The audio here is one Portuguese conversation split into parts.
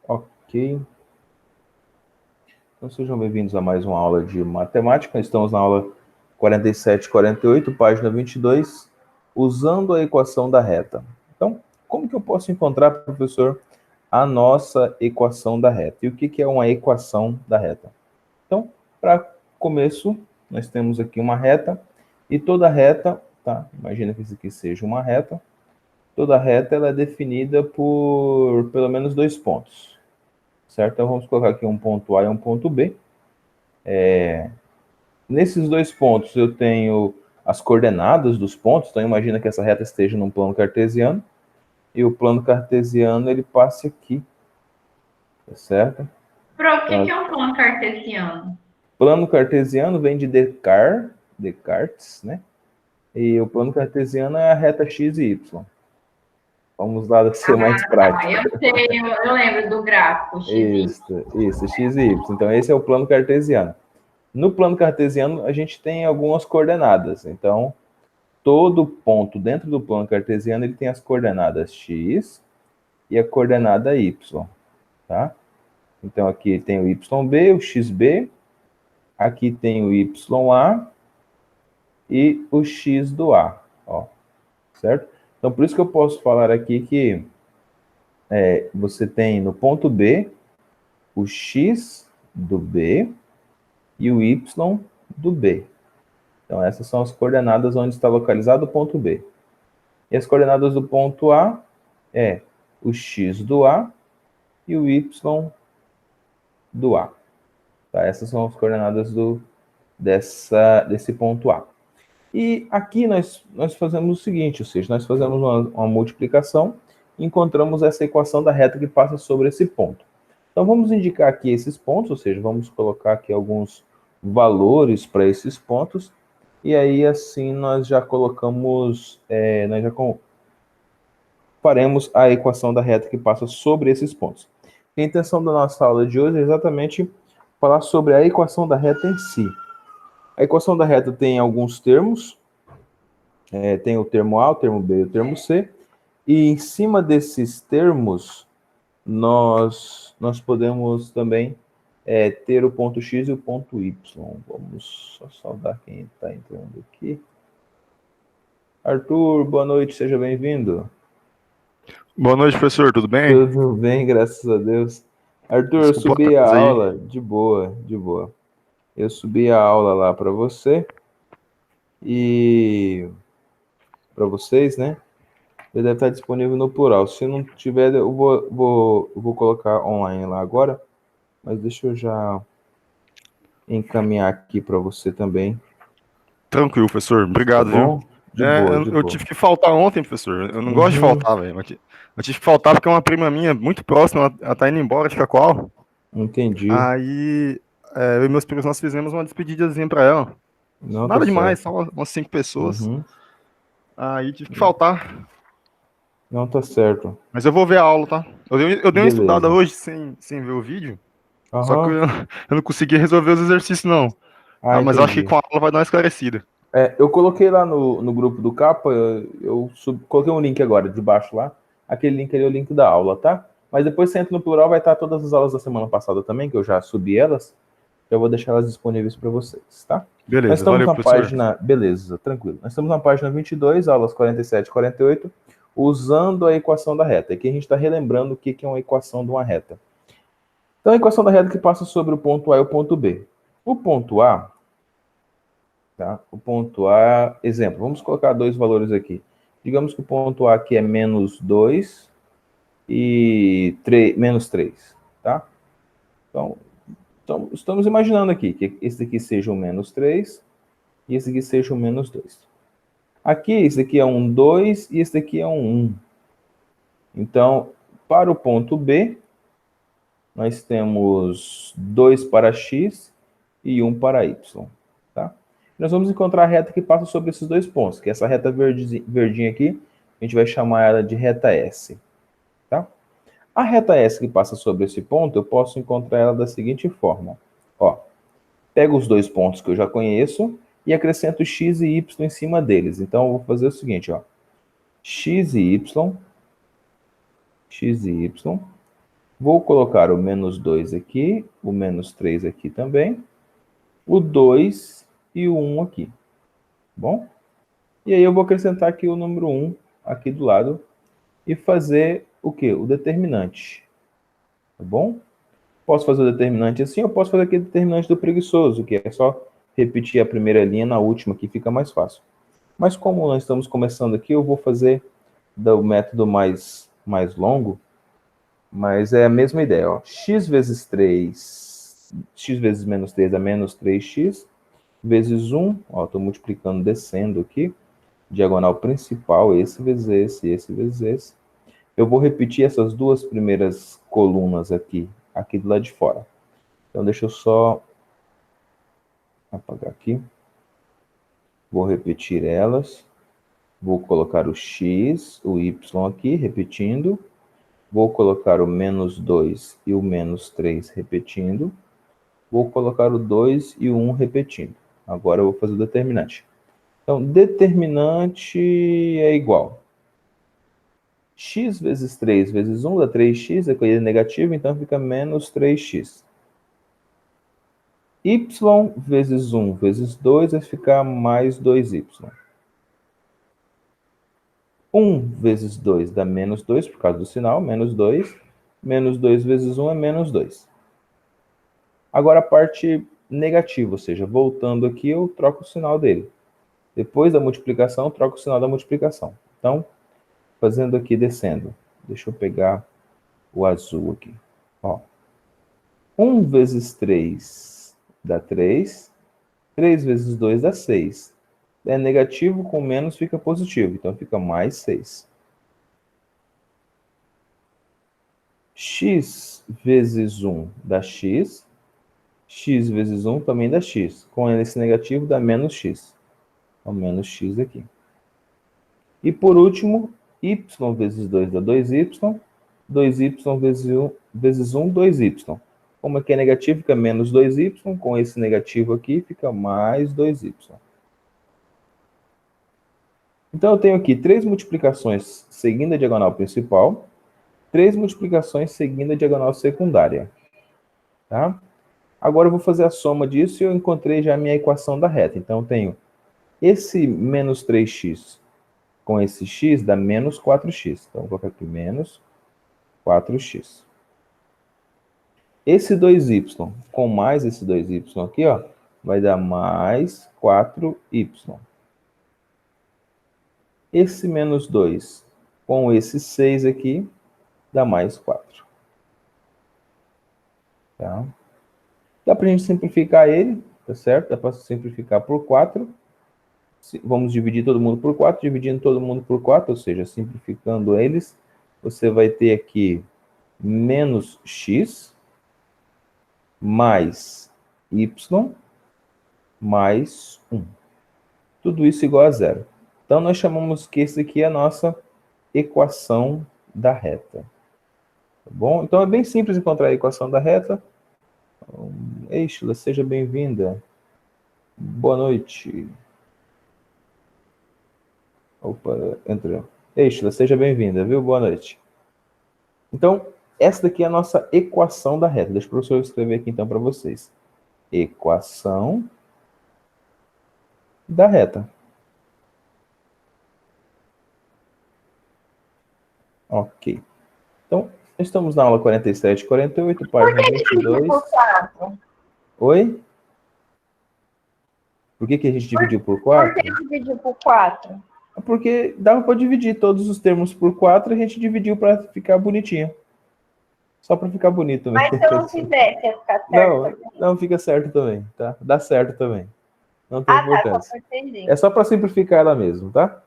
Ok. Então sejam bem-vindos a mais uma aula de matemática. Estamos na aula 47 e 48, página 22, usando a equação da reta. Então, como que eu posso encontrar, professor, a nossa equação da reta? E o que é uma equação da reta? Então, para começo, nós temos aqui uma reta, e toda reta, tá? Imagina que isso aqui seja uma reta. Toda reta ela é definida por pelo menos dois pontos, certo? Então vamos colocar aqui um ponto A e um ponto B. Nesses dois pontos eu tenho as coordenadas dos pontos, então imagina que essa reta esteja num plano cartesiano, e o plano cartesiano ele passa aqui, tá certo? Pro, o que Então, é um plano cartesiano? plano cartesiano vem de Descartes, né? E o plano cartesiano é a reta x e y. Vamos lá ser mais Tá, prático. eu sei, eu lembro do gráfico XY. Isso, x e y. Então esse é o plano cartesiano. No plano cartesiano a gente tem algumas coordenadas. Então todo ponto dentro do plano cartesiano ele tem as coordenadas x e a coordenada y, tá? Então aqui tem o yb, o xb, aqui tem o ya e o x do a, ó, certo? Então por isso que eu posso falar aqui que você tem no ponto B o x do B e o y do B. Então essas são as coordenadas onde está localizado o ponto B. E as coordenadas do ponto A é o x do A e o y do A. Tá? Essas são as coordenadas desse ponto A. E aqui nós fazemos o seguinte, ou seja, nós fazemos uma multiplicação e encontramos essa equação da reta que passa sobre esse ponto. Então vamos indicar aqui esses pontos, ou seja, vamos colocar aqui alguns valores para esses pontos, e aí assim nós já colocamos, faremos a equação da reta que passa sobre esses pontos. A intenção da nossa aula de hoje é exatamente falar sobre a equação da reta em si. A equação da reta tem alguns termos, tem o termo A, o termo B e o termo C, e em cima desses termos nós podemos também ter o ponto X e o ponto Y. Vamos só saudar quem está entrando aqui. Arthur, boa noite, seja bem-vindo. Boa noite, professor, tudo bem? Tudo bem, graças a Deus. Arthur, eu Desculpa o subi a atraso aí. aula de boa, de boa. Eu subi a aula lá para você e para vocês, né? Ele deve estar disponível no plural. Se não tiver, eu vou colocar online lá agora, mas deixa eu já encaminhar aqui para você também, Tranquilo, professor, tá obrigado, viu? bom? De boa, de Eu boa. tive que faltar ontem, professor. Eu não gosto de Uhum, faltar, velho. Eu tive que faltar porque uma prima minha, muito próxima, ela tá indo embora de Cacoal. entendi. Aí, eu e meus primos, nós fizemos uma despedidazinha pra ela. Não, tá Nada demais, certo. só umas 5 pessoas. Uhum, Aí tive que faltar. não, tá certo. Mas eu vou ver a aula, tá? Eu dei uma estudada Beleza. hoje sem ver o vídeo, só que Aham. eu não consegui resolver os exercícios, não. Ah, Ah, mas acho que entendi. com a aula vai dar uma esclarecida. Eu coloquei lá no grupo do Capa, coloquei um link agora, de baixo lá. Aquele link ali é o link da aula, tá? Mas depois você entra no plural, vai estar todas as aulas da semana passada também, que eu já subi elas. Eu vou deixar elas disponíveis para vocês, tá? Nós Beleza, estamos valeu, na professor. página, beleza, tranquilo. Nós estamos na página 22, aulas 47 e 48, usando a equação da reta. Aqui a gente está relembrando o que é uma equação de uma reta. Então, a equação da reta que passa sobre o ponto A e o ponto B. O ponto A, tá? O ponto A, exemplo, vamos colocar dois valores aqui. Digamos que o ponto A aqui é menos 2 e menos 3, tá? Então, estamos imaginando aqui que esse aqui seja o menos 3 e esse aqui seja o menos 2. Aqui, esse aqui é um 2 e esse aqui é um 1. Então, para o ponto B, nós temos 2 para x e 1 para y, tá? Nós vamos encontrar a reta que passa sobre esses dois pontos, que é essa reta verdinha aqui, a gente vai chamar ela de reta S, tá? A reta S que passa sobre esse ponto, eu posso encontrar ela da seguinte forma. Ó, pego os dois pontos que eu já conheço e acrescento x e y em cima deles. Então, eu vou fazer o seguinte, ó. X e y Vou colocar o menos 2 aqui, o menos 3 aqui também, o 2 e o 1 aqui, tá bom? E aí eu vou acrescentar aqui o número 1 aqui do lado e fazer o quê? O determinante, tá bom? Posso fazer o determinante assim, ou posso fazer aquele determinante do preguiçoso, que é só repetir a primeira linha na última, que fica mais fácil. Mas como nós estamos começando aqui, eu vou fazer do método mais longo, mas é a mesma ideia, ó. X vezes 3, x vezes menos 3 dá menos 3x, vezes 1, ó, estou multiplicando, descendo aqui, diagonal principal, esse vezes esse vezes esse. Eu vou repetir essas duas primeiras colunas aqui do lado de fora. Então, deixa eu só apagar aqui. Vou repetir elas. Vou colocar o x, o y aqui, repetindo. Vou colocar o menos 2 e o menos 3 repetindo. Vou colocar o 2 e o 1 repetindo. Agora eu vou fazer o determinante. Então, determinante é igual. X vezes 3 vezes 1 dá 3x, a coisa é negativa, então fica menos 3x. Y vezes 1 vezes 2 vai ficar mais 2y. 1 vezes 2 dá menos 2, por causa do sinal, menos 2. Menos 2 vezes 1 é menos 2. Agora a parte negativa, ou seja, voltando aqui, eu troco o sinal dele. Depois da multiplicação, eu troco o sinal da multiplicação. Então, fazendo aqui, descendo. Deixa eu pegar o azul aqui. Ó. 1 vezes 3 dá 3. 3 vezes 2 dá 6. É negativo com menos fica positivo, então fica mais 6. X vezes 1 dá x. X vezes 1 também dá x. Com esse negativo dá menos x. Então, menos x aqui. E por último, y vezes 2 dá 2y. 2y vezes 1, 2y. Como aqui é negativo, fica menos 2y. Com esse negativo aqui, fica mais 2y. Então, eu tenho aqui 3 multiplicações seguindo a diagonal principal, 3 multiplicações seguindo a diagonal secundária. Tá? Agora, eu vou fazer a soma disso e eu encontrei já a minha equação da reta. Então, eu tenho esse menos 3x com esse x dá menos 4x. Então, vou colocar aqui menos 4x. Esse 2y com mais esse 2y aqui, ó, vai dar mais 4y. Esse menos 2 com esse 6 aqui dá mais 4. Tá? Dá para a gente simplificar ele, tá certo? Dá para simplificar por 4. Vamos dividir todo mundo por 4, dividindo todo mundo por 4, ou seja, simplificando eles, você vai ter aqui menos x mais y mais 1. Tudo isso igual a zero. Então, nós chamamos que esse aqui é a nossa equação da reta. Tá bom? Então, é bem simples encontrar a equação da reta. Sheila, seja bem-vinda. Boa noite. Opa, entrou. Sheila, seja bem-vinda, viu? Boa noite. Então, essa daqui é a nossa equação da reta. Deixa o professor escrever aqui, então, para vocês. Equação da reta. Ok. Então, estamos na aula 47 e 48, página 22. Por 4? Oi? Por que a gente dividiu por 4? Por que dividiu por 4? Porque dava para dividir todos os termos por 4 e a gente dividiu para ficar bonitinho. Só para ficar bonito mesmo. Mas se eu não fizesse, ia ficar certo? Não fica certo também, tá? Dá certo também. Não tem importância. Tá, entendi. É só para simplificar ela mesmo, tá?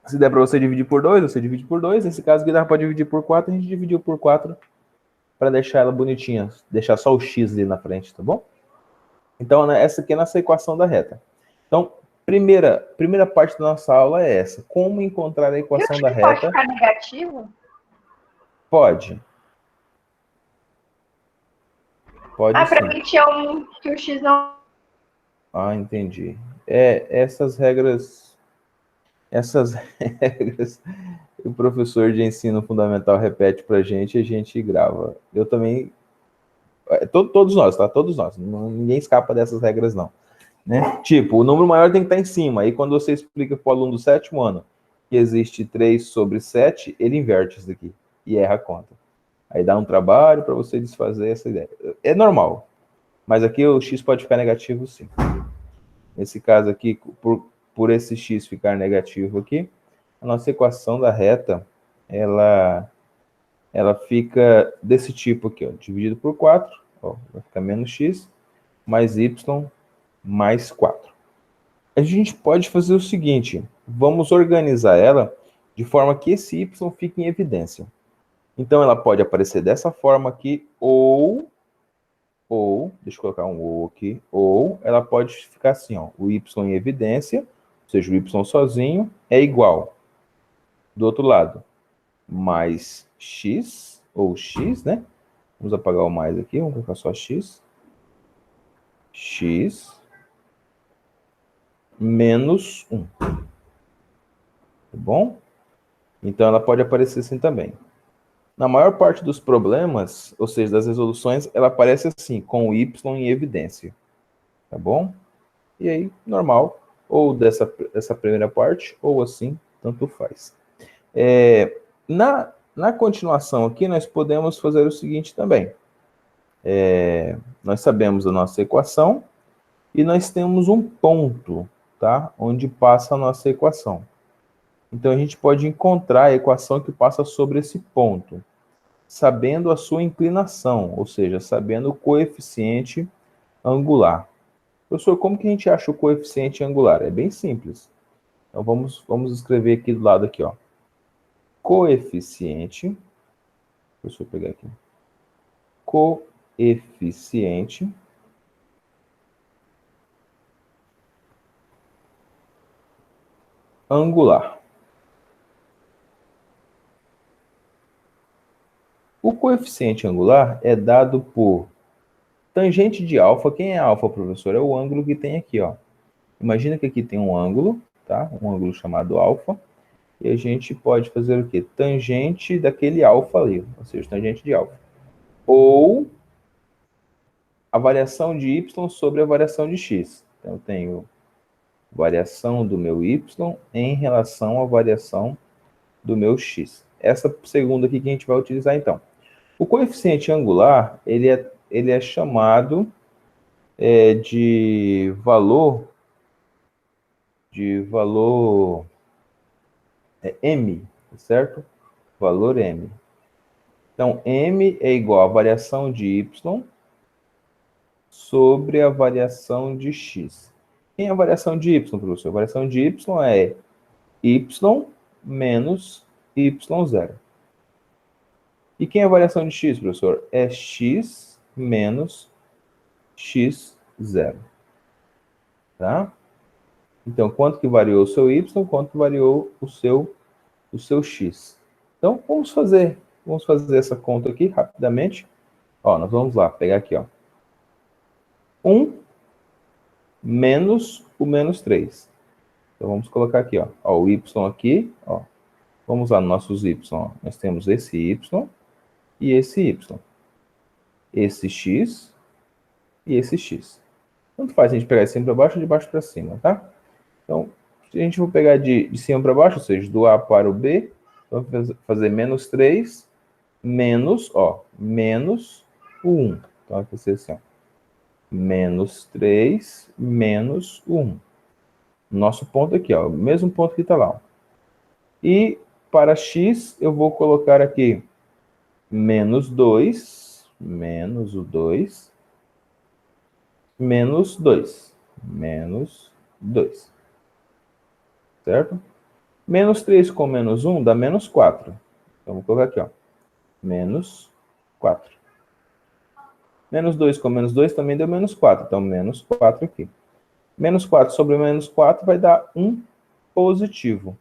Se der para você dividir por 2, você divide por 2. Nesse caso aqui dava para dividir por 4, a gente dividiu por 4 para deixar ela bonitinha. Deixar só o x ali na frente, tá bom? Então, essa aqui é a nossa equação da reta. Então, primeira parte da nossa aula é essa. Como encontrar a equação da reta? Pode ficar negativo? Pode. Pode sim. Para mim tinha que o x não... Ah, entendi. Essas regras o professor de ensino fundamental repete pra gente e a gente grava. Eu também. Todos nós, tá? Todos nós. Ninguém escapa dessas regras, não. Né? Tipo, o número maior tem que estar em cima. Aí quando você explica para o aluno do 7º ano que existe 3 sobre 7, ele inverte isso daqui e erra a conta. Aí dá um trabalho para você desfazer essa ideia. É normal. Mas aqui o x pode ficar negativo, sim. Nesse caso aqui, por esse x ficar negativo aqui, a nossa equação da reta, ela fica desse tipo aqui, ó, dividido por 4, ó, vai ficar menos x, mais y, mais 4. A gente pode fazer o seguinte, vamos organizar ela de forma que esse y fique em evidência. Então, ela pode aparecer dessa forma aqui, ou, deixa eu colocar um ou aqui, ou ela pode ficar assim, ó, o y em evidência, ou seja, o y sozinho, é igual, do outro lado, mais x, ou x, né? Vamos apagar o mais aqui, vamos colocar só x. X menos 1. Tá bom? Então, ela pode aparecer assim também. Na maior parte dos problemas, ou seja, das resoluções, ela aparece assim, com o y em evidência. Tá bom? E aí, normal. Ou dessa primeira parte, ou assim, tanto faz. Na continuação aqui, nós podemos fazer o seguinte também. Nós sabemos a nossa equação e nós temos um ponto, tá? Onde passa a nossa equação. Então, a gente pode encontrar a equação que passa sobre esse ponto, sabendo a sua inclinação, ou seja, sabendo o coeficiente angular. Professor, como que a gente acha o coeficiente angular? É bem simples. Então, vamos escrever aqui do lado aqui, ó. Coeficiente, deixa eu pegar aqui. Coeficiente angular. O coeficiente angular é dado por tangente de alfa. Quem é alfa, professor? É o ângulo que tem aqui, ó. Imagina que aqui tem um ângulo, tá? Um ângulo chamado alfa. E a gente pode fazer o quê? Tangente daquele alfa ali, ou seja, tangente de alfa. Ou a variação de y sobre a variação de x. Então, eu tenho variação do meu y em relação à variação do meu x. Essa segunda aqui que a gente vai utilizar, então. O coeficiente angular, ele é chamado de valor m, certo? Valor m. Então, m é igual a variação de y sobre a variação de x. Quem é a variação de y, professor? A variação de y é y menos y0. E quem é a variação de x, professor? É x menos x0. Tá? Então, quanto que variou o seu y, quanto que variou o seu x. Então, vamos fazer essa conta aqui rapidamente. Ó, nós vamos lá, pegar aqui, ó. 1 menos o menos 3. Então, vamos colocar aqui, ó. Ó, o y aqui, ó. Vamos lá nos nossos y, ó. Nós temos esse y e esse y. Esse x e esse x. Tanto faz a gente pegar de cima para baixo ou de baixo para cima, tá? Então, se a gente for pegar de cima para baixo, ou seja, do A para o B, vamos fazer menos 3, menos, ó, menos o 1. Então, vai ser assim, ó. Menos 3, menos o 1. Nosso ponto aqui, ó, o mesmo ponto que está lá, ó. E para x, eu vou colocar aqui menos 2, menos o 2, menos 2, menos 2. Certo? Menos 3 com menos 1 dá menos 4. Então, vou colocar aqui, ó. Menos 4. Menos 2 com menos 2 também deu menos 4. Então, menos 4 aqui. Menos 4 sobre menos 4 vai dar 1 positivo.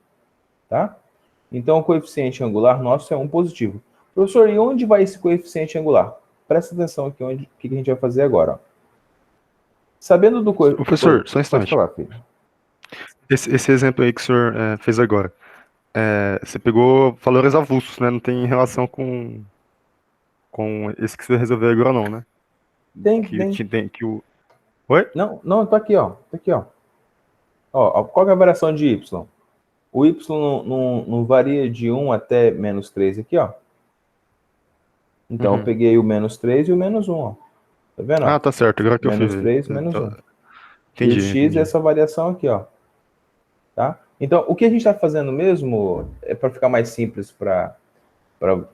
Tá? Então, o coeficiente angular nosso é 1 positivo. Professor, e onde vai esse coeficiente angular? Presta atenção aqui o que a gente vai fazer agora. Ó. Sabendo do coeficiente... Professor, só um instante. Pode falar, filho. Esse exemplo aí que o senhor fez agora, você pegou valores avulsos, né? Não tem relação com esse que você resolveu agora, não, né? Tem. Que o... Oi? Não, tá aqui, ó. Tá aqui, ó. Ó, qual que é a variação de y? O y não varia de 1 até menos 3 aqui, ó. Então, eu peguei o menos 3 e o menos 1, ó. Tá vendo, ó? Ah, tá certo. Agora que eu fui Menos ver. 3, menos 1. E o Entendi, x é entendi. essa variação aqui, ó. Tá? Então, o que a gente está fazendo mesmo, é para ficar mais simples para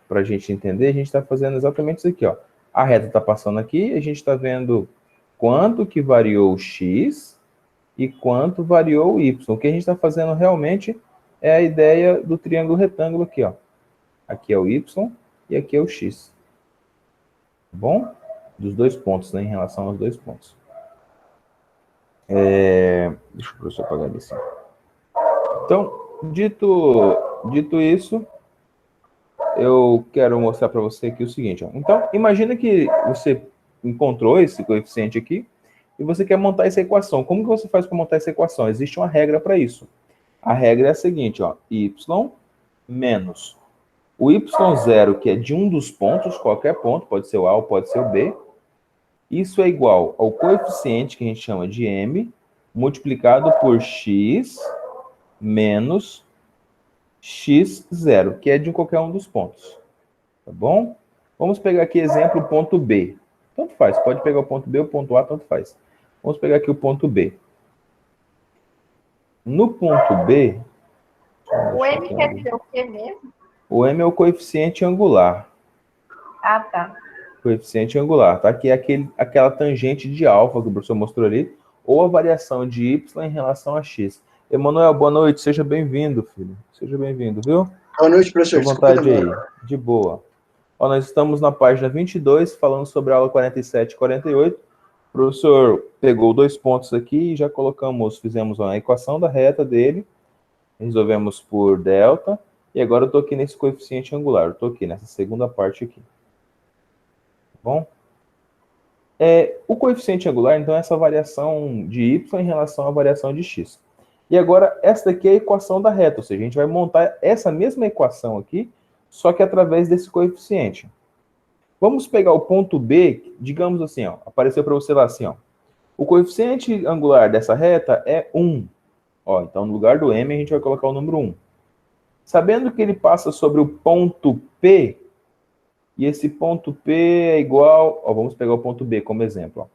a gente entender, a gente está fazendo exatamente isso aqui, ó. A reta está passando aqui, a gente está vendo quanto que variou o x e quanto variou o y. O que a gente está fazendo realmente é a ideia do triângulo retângulo aqui, ó. Aqui é o y e aqui é o x. Tá bom? Dos dois pontos, né, em relação aos dois pontos. Deixa o professor apagar ali assim. Então, dito isso, eu quero mostrar para você aqui o seguinte. Ó. Então, imagina que você encontrou esse coeficiente aqui e você quer montar essa equação. Como que você faz para montar essa equação? Existe uma regra para isso. A regra é a seguinte, ó, y menos o y0, que é de um dos pontos, qualquer ponto, pode ser o A ou pode ser o B, isso é igual ao coeficiente que a gente chama de m, multiplicado por x menos x0, que é de qualquer um dos pontos. Tá bom? Vamos pegar aqui exemplo ponto B. Tanto faz, pode pegar o ponto B ou o ponto A, tanto faz. Vamos pegar aqui o ponto B. No ponto B... O M quer dizer o quê mesmo? O m é o coeficiente angular. Ah, tá. Coeficiente angular, tá? Que é aquela tangente de alfa que o professor mostrou ali, ou a variação de y em relação a x. Emanuel, boa noite, seja bem-vindo, filho. Seja bem-vindo, viu? Boa noite, professor. Fique à vontade aí, de boa. Ó, nós estamos na página 22, falando sobre a aula 47 e 48. O professor pegou 2 pontos aqui e já fizemos uma equação da reta dele, resolvemos por delta, e agora eu estou aqui nesse coeficiente angular, eu estou aqui nessa segunda parte aqui. Tá bom? O coeficiente angular, então, é essa variação de y em relação à variação de x. E agora, essa daqui é a equação da reta, ou seja, a gente vai montar essa mesma equação aqui, só que através desse coeficiente. Vamos pegar o ponto B, digamos assim, ó, apareceu para você lá assim, ó. O coeficiente angular dessa reta é 1. Ó, então, no lugar do m, a gente vai colocar o número 1. Sabendo que ele passa sobre o ponto P, e esse ponto P é igual... Ó, vamos pegar o ponto B como exemplo. Ó.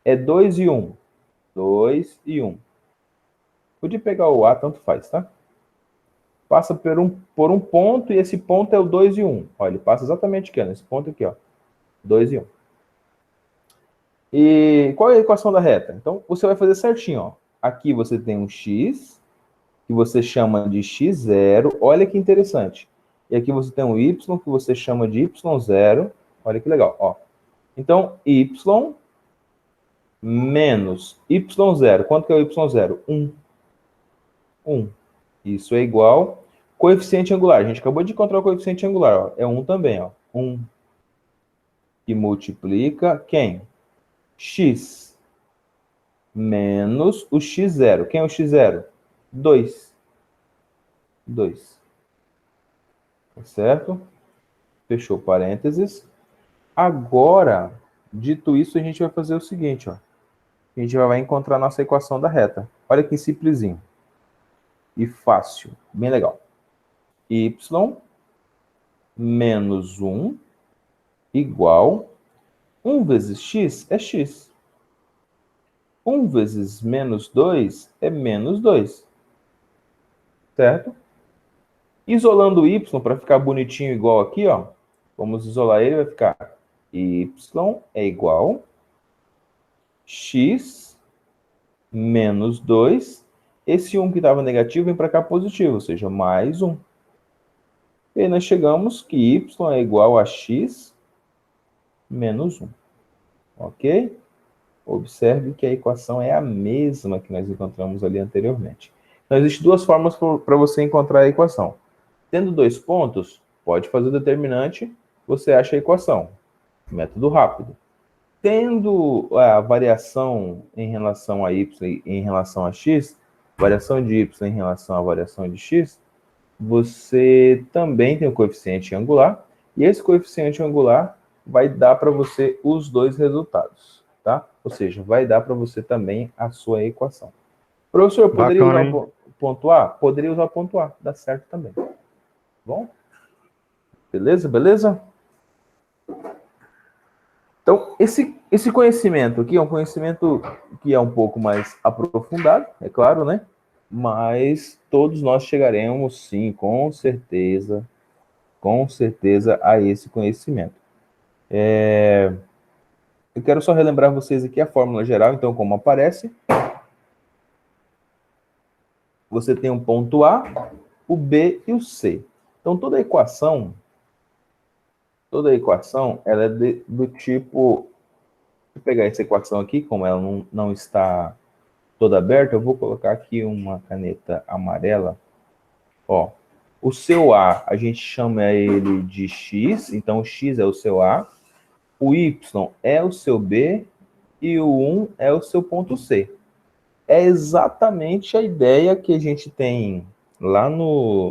É 2 e 1. 2 e 1. Podia pegar o A, tanto faz, tá? Passa por um ponto, e esse ponto é o 2 e 1. Ó, ele passa exatamente aqui, ó, nesse ponto aqui, ó. 2 e 1. E qual é a equação da reta? Então, você vai fazer certinho, ó. Aqui você tem um x, que você chama de x0. Olha que interessante. E aqui você tem um y, que você chama de y0. Olha que legal, ó. Então, y menos y0. Quanto que é o y0? 1. 1. Isso é igual... Coeficiente angular. A gente acabou de encontrar o coeficiente angular, ó. É 1 também, ó. 1. Que multiplica quem? X. Menos o x0. Quem é o x0? 2. 2. Tá certo? Fechou parênteses. Agora, dito isso, a gente vai fazer o seguinte, ó. A gente vai encontrar a nossa equação da reta. Olha que simplesinho. E fácil. Bem legal. Y menos 1 igual 1 vezes x é x. 1 vezes menos 2 é menos 2. Certo? Isolando o y para ficar bonitinho igual aqui, ó. Vamos isolar ele, vai ficar y é igual x menos 2. Esse 1 que estava negativo vem para cá positivo, ou seja, mais 1. E aí nós chegamos que y é igual a x menos 1. Ok? Observe que a equação é a mesma que nós encontramos ali anteriormente. Então, existem duas formas para você encontrar a equação. Tendo 2 pontos, pode fazer o determinante, você acha a equação. Método rápido. Tendo a variação em relação a y e em relação a x, variação de y em relação à variação de x, você também tem o coeficiente angular, e esse coeficiente angular vai dar para você os dois resultados, tá? Ou seja, vai dar para você também a sua equação. Professor, poderia Bacana, usar hein? o ponto A? Poderia usar o ponto A, dá certo também. Bom? Beleza, beleza? Então, esse conhecimento aqui é um conhecimento que é um pouco mais aprofundado, é claro, né? Mas todos nós chegaremos, sim, com certeza, a esse conhecimento. Eu quero só relembrar vocês aqui a fórmula geral, então, como aparece. Você tem um ponto A, o B e o C. Então, toda a equação, ela é do tipo... Vou pegar essa equação aqui, como ela não está toda aberta, eu vou colocar aqui uma caneta amarela. Ó, o seu A, a gente chama ele de X, então o X é o seu A, o Y é o seu B e o 1 é o seu ponto C. É exatamente a ideia que a gente tem lá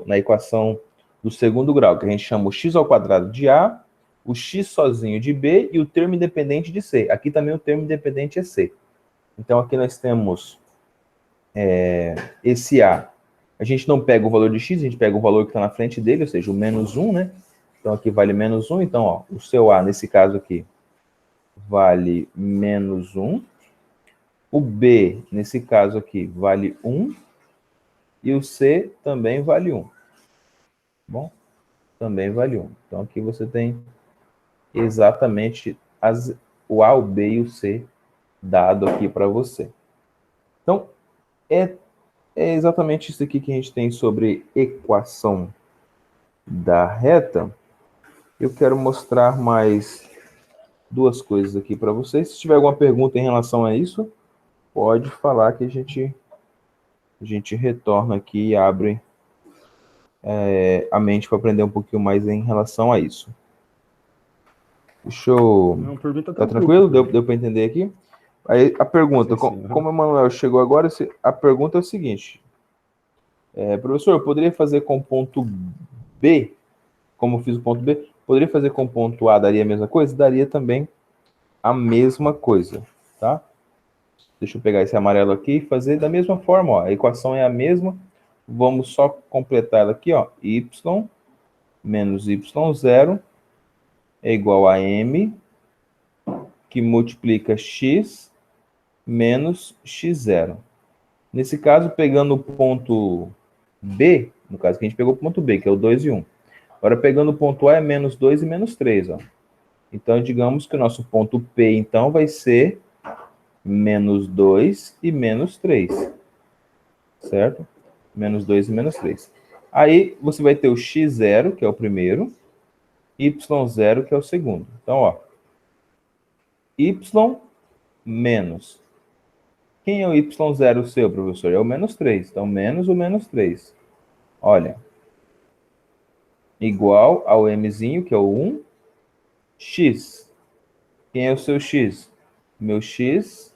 na equação do segundo grau, que a gente chama o x ao quadrado de A, o x sozinho de B e o termo independente de C. Aqui também o termo independente é C. Então aqui nós temos esse A. A gente não pega o valor de x, a gente pega o valor que está na frente dele, ou seja, o menos 1, né? Então aqui vale menos 1, então ó, o seu A, nesse caso aqui, vale menos 1. O B, nesse caso aqui, vale 1. E o C também vale 1. Bom, também vale 1. Então aqui você tem exatamente o A, o B e o C dado aqui para você. Então, é exatamente isso aqui que a gente tem sobre equação da reta. Eu quero mostrar mais duas coisas aqui para vocês. Se tiver alguma pergunta em relação a isso, pode falar que a gente retorna aqui e abre a mente para aprender um pouquinho mais em relação a isso. Deixa eu... Não, pergunta Tá tranquilo. tranquilo? Deu para entender aqui? Aí a pergunta, Sim. como o Emanuel chegou agora, a pergunta é o seguinte: professor, eu poderia fazer com ponto B, como eu fiz o ponto B, poderia fazer com ponto A, daria a mesma coisa? Daria também a mesma coisa, tá? Deixa eu pegar esse amarelo aqui e fazer da mesma forma, ó. A equação é a mesma, vamos só completar ela aqui, ó. Y menos y0 é igual a m, que multiplica x menos x0. Nesse caso, pegando o ponto B, no caso que a gente pegou o ponto B, que é o 2 e 1. Agora, pegando o ponto A, é menos 2 e menos 3. Ó. Então, digamos que o nosso ponto P, então, vai ser menos 2 e menos 3. Certo? Menos 2 e menos 3. Aí, você vai ter o x0, que é o primeiro, y0, que é o segundo. Então, ó, y menos. Quem é o y0 seu, professor? É o menos 3. Então, menos o menos 3. Olha, igual ao mzinho, que é o 1, x. Quem é o seu x? Meu x,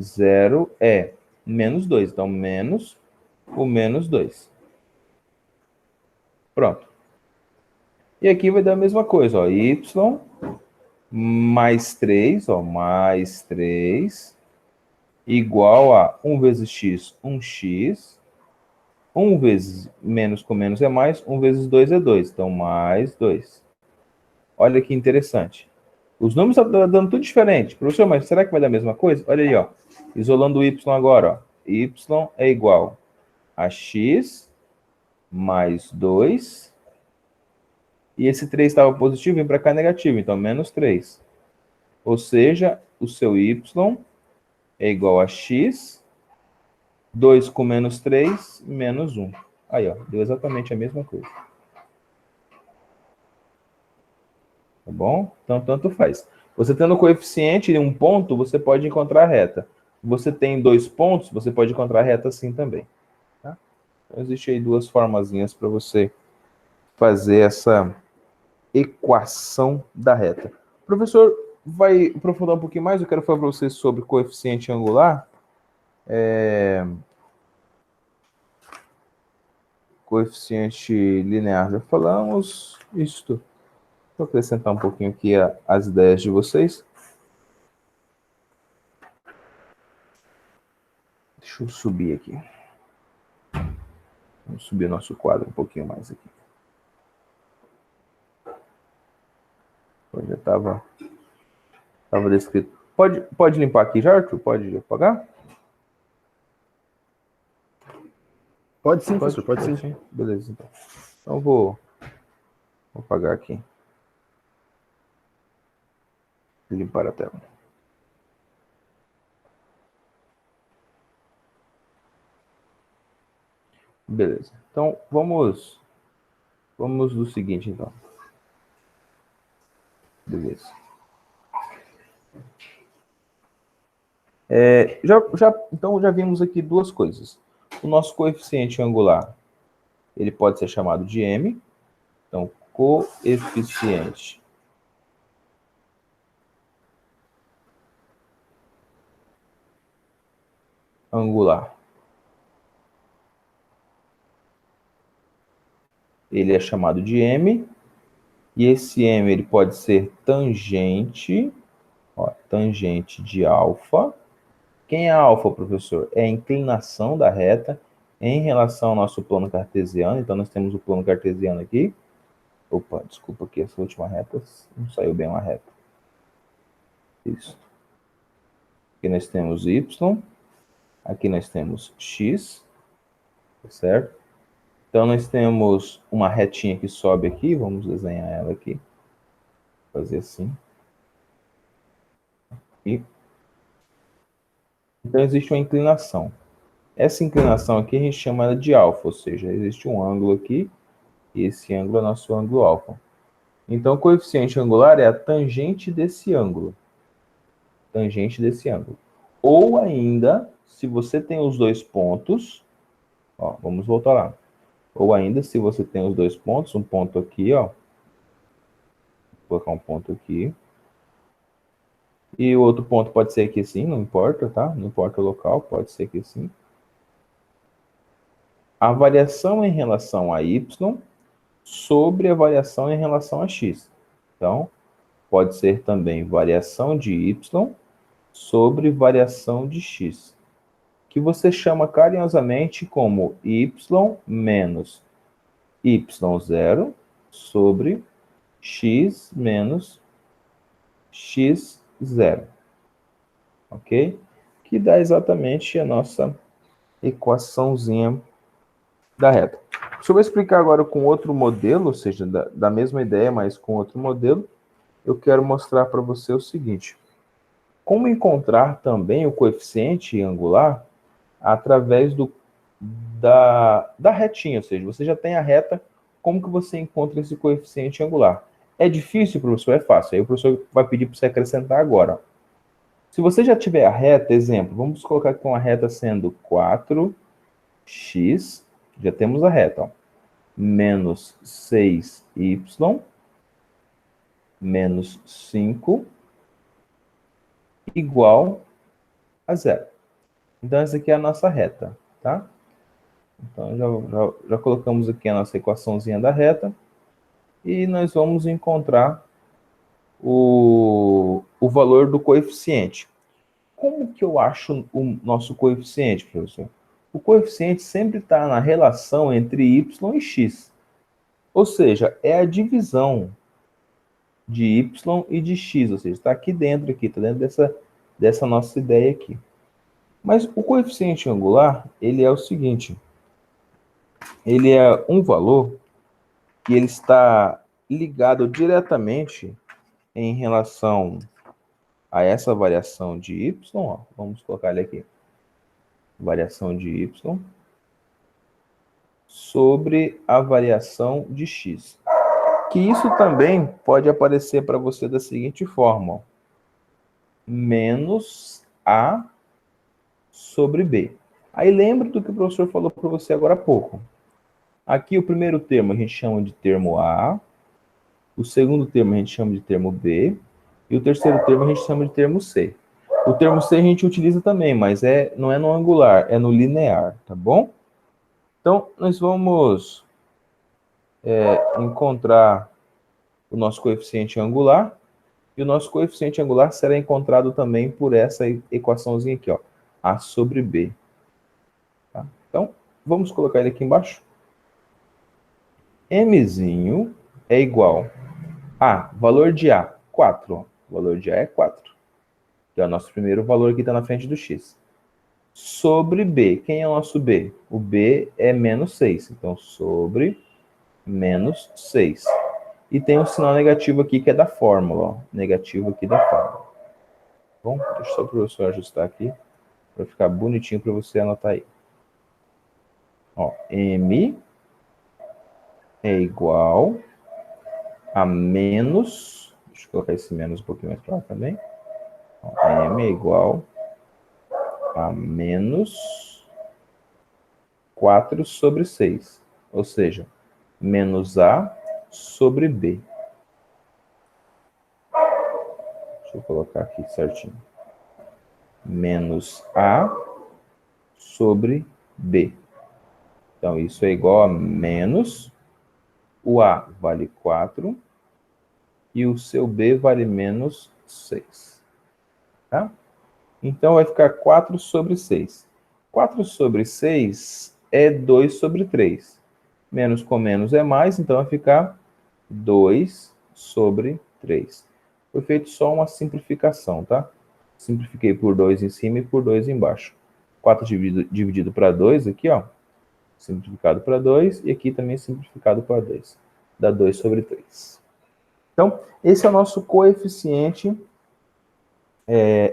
0 é menos 2. Então, menos o menos 2. Pronto. E aqui vai dar a mesma coisa, ó. Y mais 3, ó, mais 3, igual a 1 vezes x, 1x. 1 vezes menos com menos é mais, 1 vezes 2 é 2. Então, mais 2. Olha que interessante. Os números estão dando tudo diferente. Professor, mas será que vai dar a mesma coisa? Olha aí, ó. Isolando o y agora, ó. Y é igual a x mais 2. E esse 3 estava positivo, vem para cá negativo. Então, menos 3. Ou seja, o seu y é igual a x, 2 com menos 3, menos 1. Aí, ó. Deu exatamente a mesma coisa. Tá bom? Então, tanto faz. Você tendo coeficiente em um ponto, você pode encontrar a reta. Você tem 2 pontos, você pode encontrar a reta assim também. Tá? Então, existe aí duas formazinhas para você fazer essa equação da reta. O professor vai aprofundar um pouquinho mais. Eu quero falar para vocês sobre coeficiente angular. Coeficiente linear já falamos. Isto. Vou acrescentar um pouquinho aqui as ideias de vocês. Deixa eu subir aqui. Vamos subir o nosso quadro um pouquinho mais aqui. Já estava descrito. Pode limpar aqui já, Arthur? Pode apagar? Pode sim, professor, pode sim. Beleza, então. Então vou apagar aqui. Limpar a tela. Beleza. Então, vamos do seguinte, então. Beleza. Então, já vimos aqui duas coisas. O nosso coeficiente angular, ele pode ser chamado de M. Então, coeficiente angular. Ele é chamado de M. E esse M ele pode ser tangente, tangente de alfa. Quem é alfa, professor? É a inclinação da reta em relação ao nosso plano cartesiano. Então, nós temos o plano cartesiano aqui. Opa, desculpa aqui, essa última reta não saiu bem uma reta. Isso. Aqui nós temos Y. Aqui nós temos X. Certo? Então, nós temos uma retinha que sobe aqui. Vamos desenhar ela aqui. Fazer assim. E então, existe uma inclinação. Essa inclinação aqui a gente chama ela de alfa, ou seja, existe um ângulo aqui, e esse ângulo é nosso ângulo alfa. Então, o coeficiente angular é a tangente desse ângulo. Tangente desse ângulo. Ou ainda, se você tem os dois pontos, vamos voltar lá. Ou ainda, se você tem os dois pontos, um ponto aqui, vou colocar um ponto aqui. E o outro ponto pode ser aqui sim, não importa, tá? Não importa o local, pode ser aqui sim. A variação em relação a y sobre a variação em relação a x. Então, pode ser também variação de y sobre variação de x, que você chama carinhosamente como y menos y0 sobre x menos x0. Ok? Que dá exatamente a nossa equaçãozinha da reta. Deixa eu explicar agora com outro modelo, ou seja, da mesma ideia, mas com outro modelo. Eu quero mostrar para você o seguinte. Como encontrar também o coeficiente angular através da retinha, ou seja, você já tem a reta, como que você encontra esse coeficiente angular? É difícil, professor? É fácil. Aí o professor vai pedir para você acrescentar agora. Se você já tiver a reta, exemplo, vamos colocar aqui uma reta sendo 4x, já temos a reta, menos 6y, menos 5, igual a 0. Então, essa aqui é a nossa reta, tá? Então, já colocamos aqui a nossa equaçãozinha da reta. E nós vamos encontrar o valor do coeficiente. Como que eu acho o nosso coeficiente, professor? O coeficiente sempre está na relação entre y e x. Ou seja, é a divisão de y e de x. Ou seja, está aqui dentro, está dentro dessa nossa ideia aqui. Mas o coeficiente angular, ele é o seguinte. Ele é um valor que ele está ligado diretamente em relação a essa variação de y, vamos colocar ele aqui, variação de y sobre a variação de x. Que isso também pode aparecer para você da seguinte forma, menos a sobre b. Aí lembra do que o professor falou para você agora há pouco. Aqui o primeiro termo a gente chama de termo A, o segundo termo a gente chama de termo B, e o terceiro termo a gente chama de termo C. O termo C a gente utiliza também, mas não é no angular, é no linear, tá bom? Então, nós vamos encontrar o nosso coeficiente angular, e o nosso coeficiente angular será encontrado também por essa equaçãozinha aqui, ó, A sobre B. Tá? Então, vamos colocar ele aqui embaixo. Mzinho é igual a valor de A, 4. Ó. O valor de A é 4. Que é o nosso primeiro valor que está na frente do x. Sobre B. Quem é o nosso B? O B é menos 6. Então, sobre menos 6. E tem um sinal negativo aqui que é da fórmula. Ó. Negativo aqui da fórmula. Bom, deixa só o professor ajustar aqui para ficar bonitinho para você anotar aí. Ó, M é igual a menos... Deixa eu colocar esse menos um pouquinho mais para lá também. Ó, M é igual a menos 4 sobre 6. Ou seja, menos A sobre B. Deixa eu colocar aqui certinho. Menos A sobre B. Então, isso é igual a menos... O A vale 4 e o seu B vale menos 6. Tá? Então, vai ficar 4 sobre 6. 4 sobre 6 é 2 sobre 3. Menos com menos é mais, então vai ficar 2 sobre 3. Foi feito só uma simplificação, tá? Simplifiquei por 2 em cima e por 2 embaixo. 4 dividido para 2 aqui, ó. Simplificado para 2 e aqui também simplificado para 2. Dá 2 sobre 3. Então, esse é o nosso coeficiente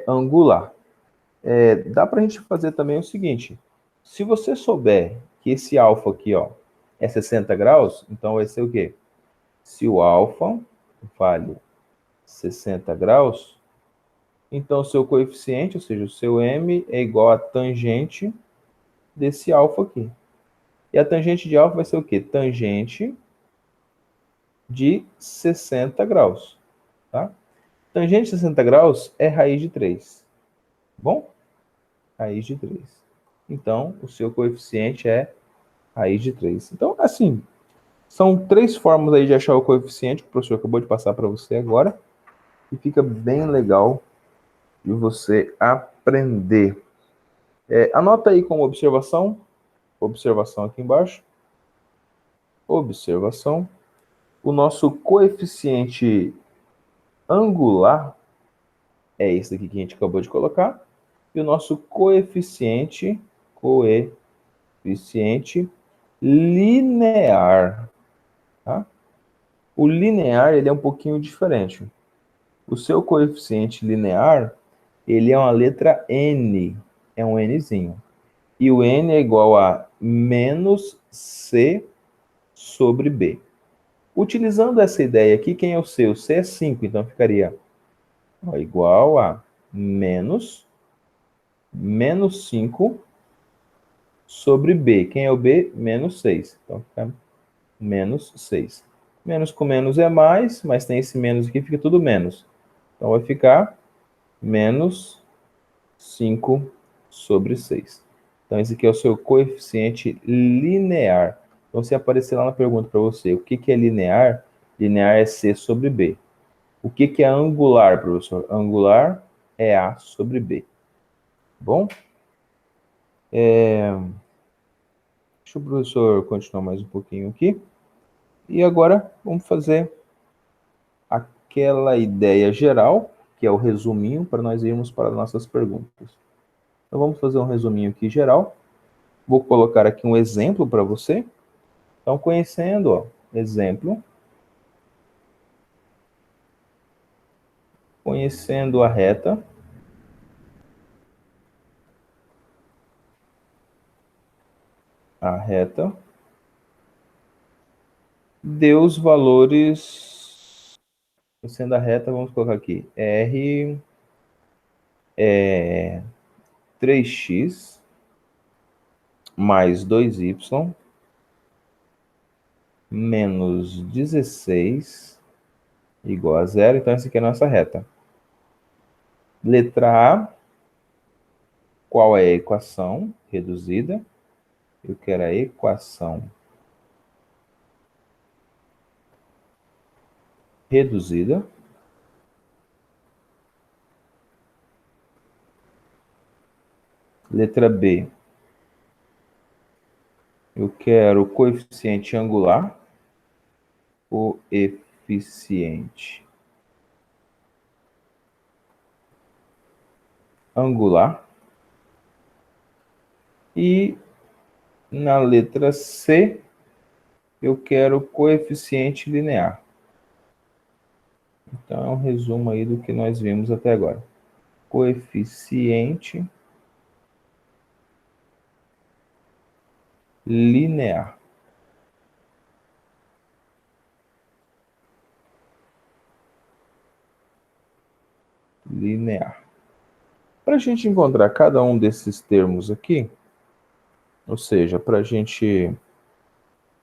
angular. Dá para a gente fazer também o seguinte. Se você souber que esse alfa aqui, ó, é 60 graus, então vai ser o quê? Se o alfa vale 60 graus, então o seu coeficiente, ou seja, o seu m, é igual a tangente desse alfa aqui. E a tangente de alfa vai ser o quê? Tangente de 60 graus. Tá? Tangente de 60 graus é raiz de 3. Bom? Raiz de 3. Então, o seu coeficiente é raiz de 3. Então, assim, são 3 formas aí de achar o coeficiente que o professor acabou de passar para você agora. E fica bem legal de você aprender. Anota aí como observação. Observação aqui embaixo. Observação. O nosso coeficiente angular é esse aqui que a gente acabou de colocar. E o nosso coeficiente linear. Tá? O linear ele é um pouquinho diferente. O seu coeficiente linear, ele é uma letra N. É um Nzinho. E o N é igual a menos C sobre B. Utilizando essa ideia aqui, quem é o C? O C é 5, então ficaria igual a menos 5 sobre B. Quem é o B? Menos 6. Então fica menos 6. Menos com menos é mais, mas tem esse menos aqui, fica tudo menos. Então vai ficar menos 5 sobre 6. Então esse aqui é o seu coeficiente linear. Então se aparecer lá na pergunta para você, o que é linear? Linear é C sobre B. O que é angular, professor? Angular é A sobre B. Bom? Deixa o professor continuar mais um pouquinho aqui. E agora vamos fazer aquela ideia geral, que é o resuminho, para nós irmos para as nossas perguntas. Então vamos fazer um resuminho aqui geral. Vou colocar aqui um exemplo para você. Então, conhecendo, ó, exemplo. Conhecendo a reta. A reta. Deu os valores. Conhecendo a reta, vamos colocar aqui. R é 3x mais 2y menos 16 igual a zero. Então, essa aqui é a nossa reta. Letra A. Qual é a equação reduzida? Eu quero a equação reduzida. Letra B. Eu quero o coeficiente angular. Coeficiente angular. E na letra C, eu quero o coeficiente linear. Então, é um resumo aí do que nós vimos até agora. Coeficiente linear. Linear. Para a gente encontrar cada um desses termos aqui, ou seja, para a gente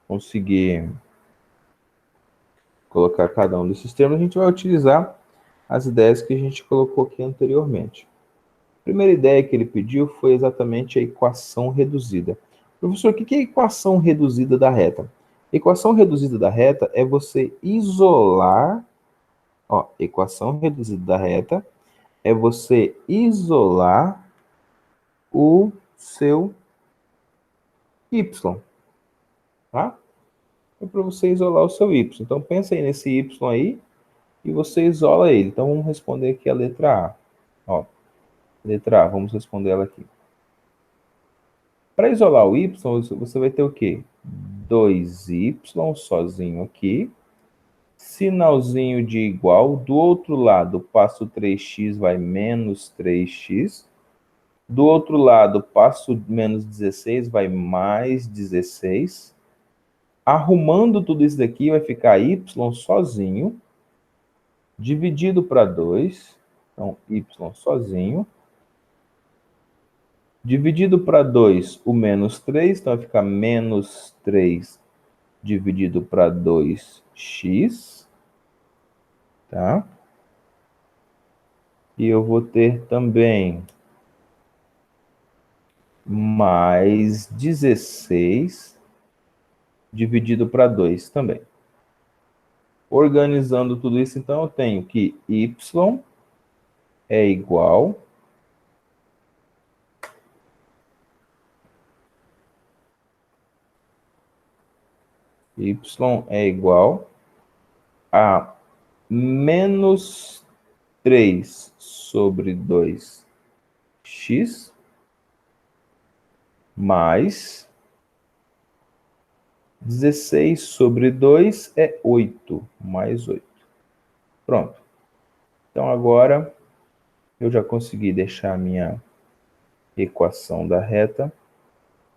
conseguir colocar cada um desses termos, a gente vai utilizar as ideias que a gente colocou aqui anteriormente. A primeira ideia que ele pediu foi exatamente a equação reduzida. Professor, o que é a equação reduzida da reta? A equação reduzida da reta é você isolar... Ó, equação reduzida da reta é você isolar o seu y, tá? É para você isolar o seu y. Então, pensa aí nesse y aí e você isola ele. Então, vamos responder aqui a letra A. Ó, letra A, vamos responder ela aqui. Para isolar o y, você vai ter o quê? 2y sozinho aqui, sinalzinho de igual. Do outro lado, passo 3x, vai menos 3x. Do outro lado, passo menos 16, vai mais 16. Arrumando tudo isso daqui, vai ficar y sozinho, dividido para 2. Então, y sozinho. Dividido para 2, o menos 3, então vai ficar menos 3 dividido para 2x, tá? E eu vou ter também mais 16 dividido para 2 também. Organizando tudo isso, então, eu tenho que y é igual a menos 3 sobre 2x mais 16 sobre 2 é 8, mais 8. Pronto. Então, agora, eu já consegui deixar a minha equação da reta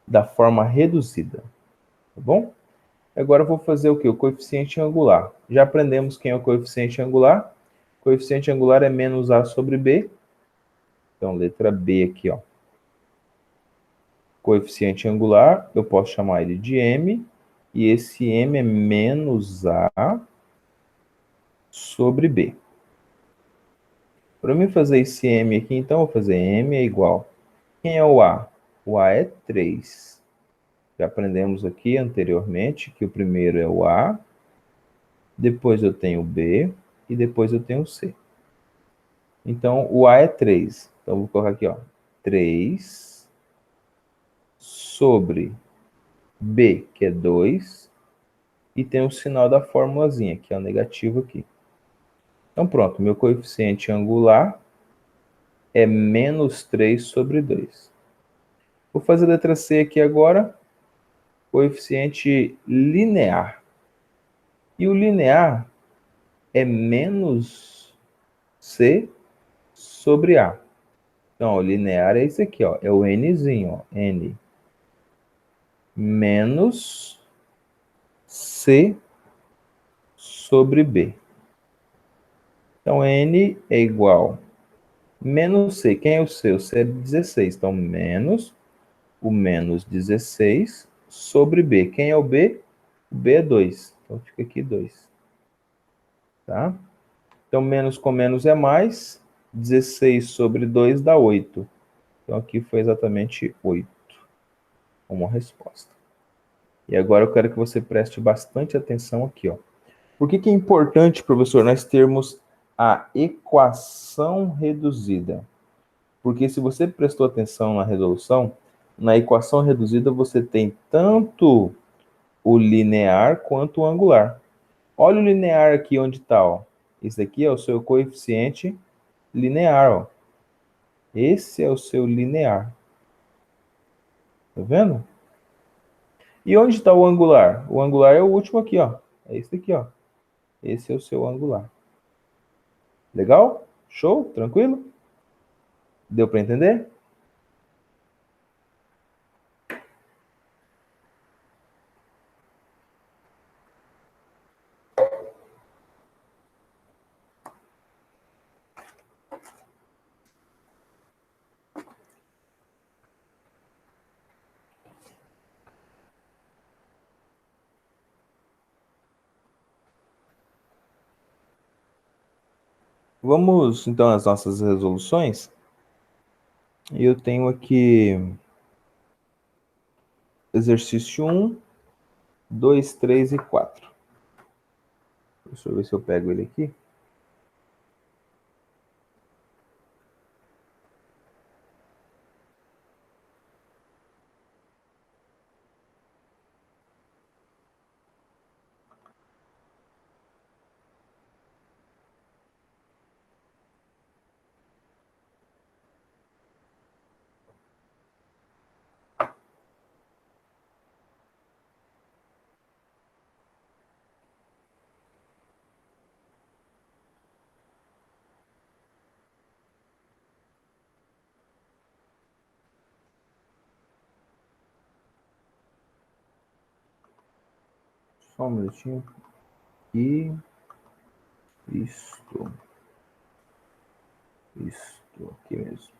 da forma reduzida, tá bom? Agora, eu vou fazer o quê? O coeficiente angular. Já aprendemos quem é o coeficiente angular. O coeficiente angular é menos A sobre B. Então, letra B aqui, ó. Coeficiente angular, eu posso chamar ele de M, e esse M é menos A sobre B. Para mim fazer esse M aqui, então, eu vou fazer M é igual. Quem é o A? O A é 3. Já aprendemos aqui anteriormente que o primeiro é o A, depois eu tenho o B e depois eu tenho o C. Então, o A é 3. Então, vou colocar aqui, ó, 3 sobre B, que é 2, e tem o sinal da formulazinha, que é o negativo aqui. Então, pronto, meu coeficiente angular é menos 3 sobre 2. Vou fazer a letra C aqui agora, coeficiente linear. E o linear é menos C sobre A. Então, o linear é esse aqui, ó, é o Nzinho, ó, N menos C sobre B. Então, N é igual menos C. Quem é o C? O C é 16. Então, menos o menos 16 sobre B. Quem é o B? O B é 2. Então, fica aqui 2. Tá? Então, menos com menos é mais. 16 sobre 2 dá 8. Então, aqui foi exatamente 8. uma resposta. E agora eu quero que você preste bastante atenção aqui, ó. Por que que é importante, professor, nós termos a equação reduzida? Porque se você prestou atenção na resolução, na equação reduzida você tem tanto o linear quanto o angular. Olha o linear aqui onde está, ó. Esse aqui é o seu coeficiente linear, ó. Esse é o seu linear. Tá vendo? E onde está o angular? O angular é o último aqui, ó. É esse aqui, ó. Esse é o seu angular. Legal? Show? Tranquilo? Deu para entender? Vamos então às nossas resoluções. Eu tenho aqui exercício 1, 2, 3 e 4. Deixa eu ver se eu pego ele aqui. Só um minutinho. E isto aqui mesmo.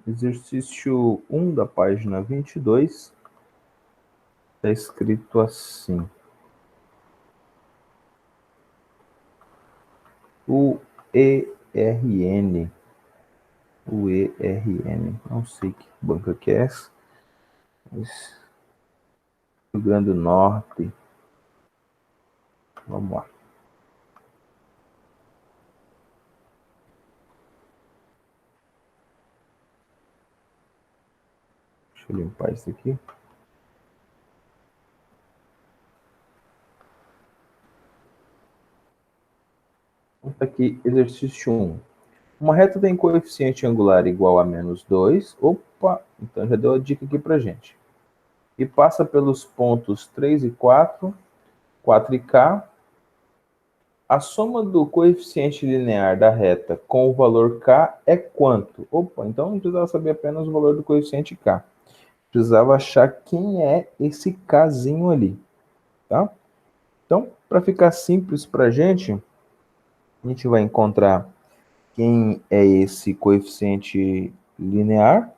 Exercício 1 da página 22. Está escrito assim. O ERN. O ERN. Não sei que banca que é essa. Rio Grande do Norte. Vamos lá. Deixa eu limpar isso aqui. Tá aqui, exercício 1. Uma reta tem coeficiente angular igual a menos 2. Opa, então já deu a dica aqui pra gente. E passa pelos pontos 3 e 4, 4 e K. A soma do coeficiente linear da reta com o valor K é quanto? Opa, então não precisava saber apenas o valor do coeficiente K. Precisava achar quem é esse Kzinho ali, tá? Então, para ficar simples para a gente vai encontrar quem é esse coeficiente linear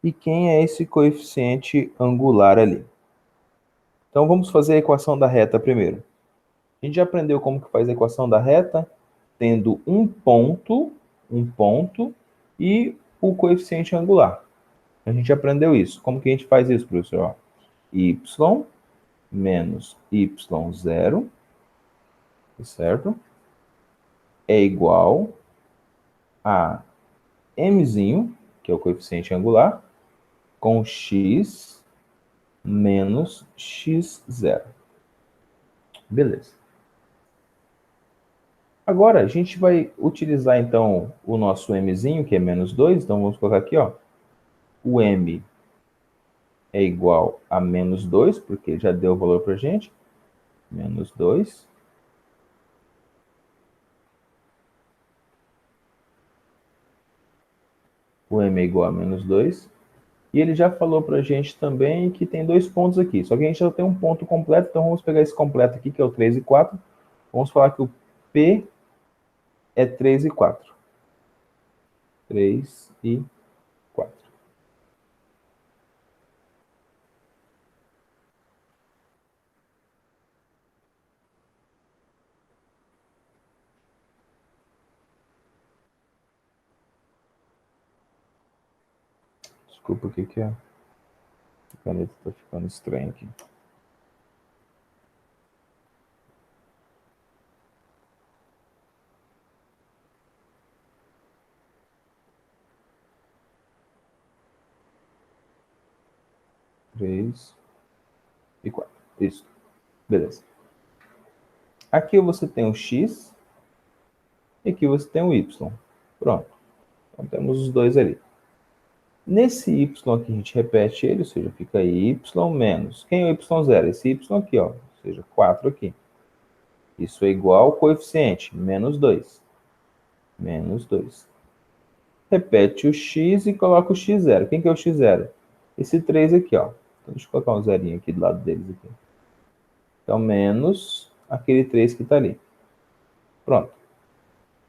e quem é esse coeficiente angular ali. Então, vamos fazer a equação da reta primeiro. A gente já aprendeu como que faz a equação da reta, tendo um ponto e o coeficiente angular. A gente aprendeu isso. Como que a gente faz isso, professor? Y menos y0, certo? É igual a mzinho, que é o coeficiente angular, com x menos x0. Beleza. Agora, a gente vai utilizar, então, o nosso mzinho, que é menos 2. Então, vamos colocar aqui, ó. O m é igual a menos 2, porque já deu o valor para a gente. Menos 2. O m é igual a menos 2. E ele já falou para a gente também que tem 2 pontos aqui. Só que a gente já tem um ponto completo, então vamos pegar esse completo aqui, que é o 3 e 4. Vamos falar que o P é 3 e 4. 3 e 4. Desculpa, o que que é? A caneta tá ficando estranha aqui. Três e 4. Isso. Beleza. Aqui você tem o x e aqui você tem o y. Pronto. Então temos os dois ali. Nesse y aqui a gente repete ele, ou seja, fica y menos. Quem é o y0? Esse y aqui, ó. Ou seja, 4 aqui. Isso é igual ao coeficiente, menos 2. Menos 2. Repete o x e coloca o x0. Quem que é o x0? Esse 3 aqui, ó. Então, deixa eu colocar um zerinho aqui do lado deles aqui. Então, menos aquele 3 que está ali. Pronto.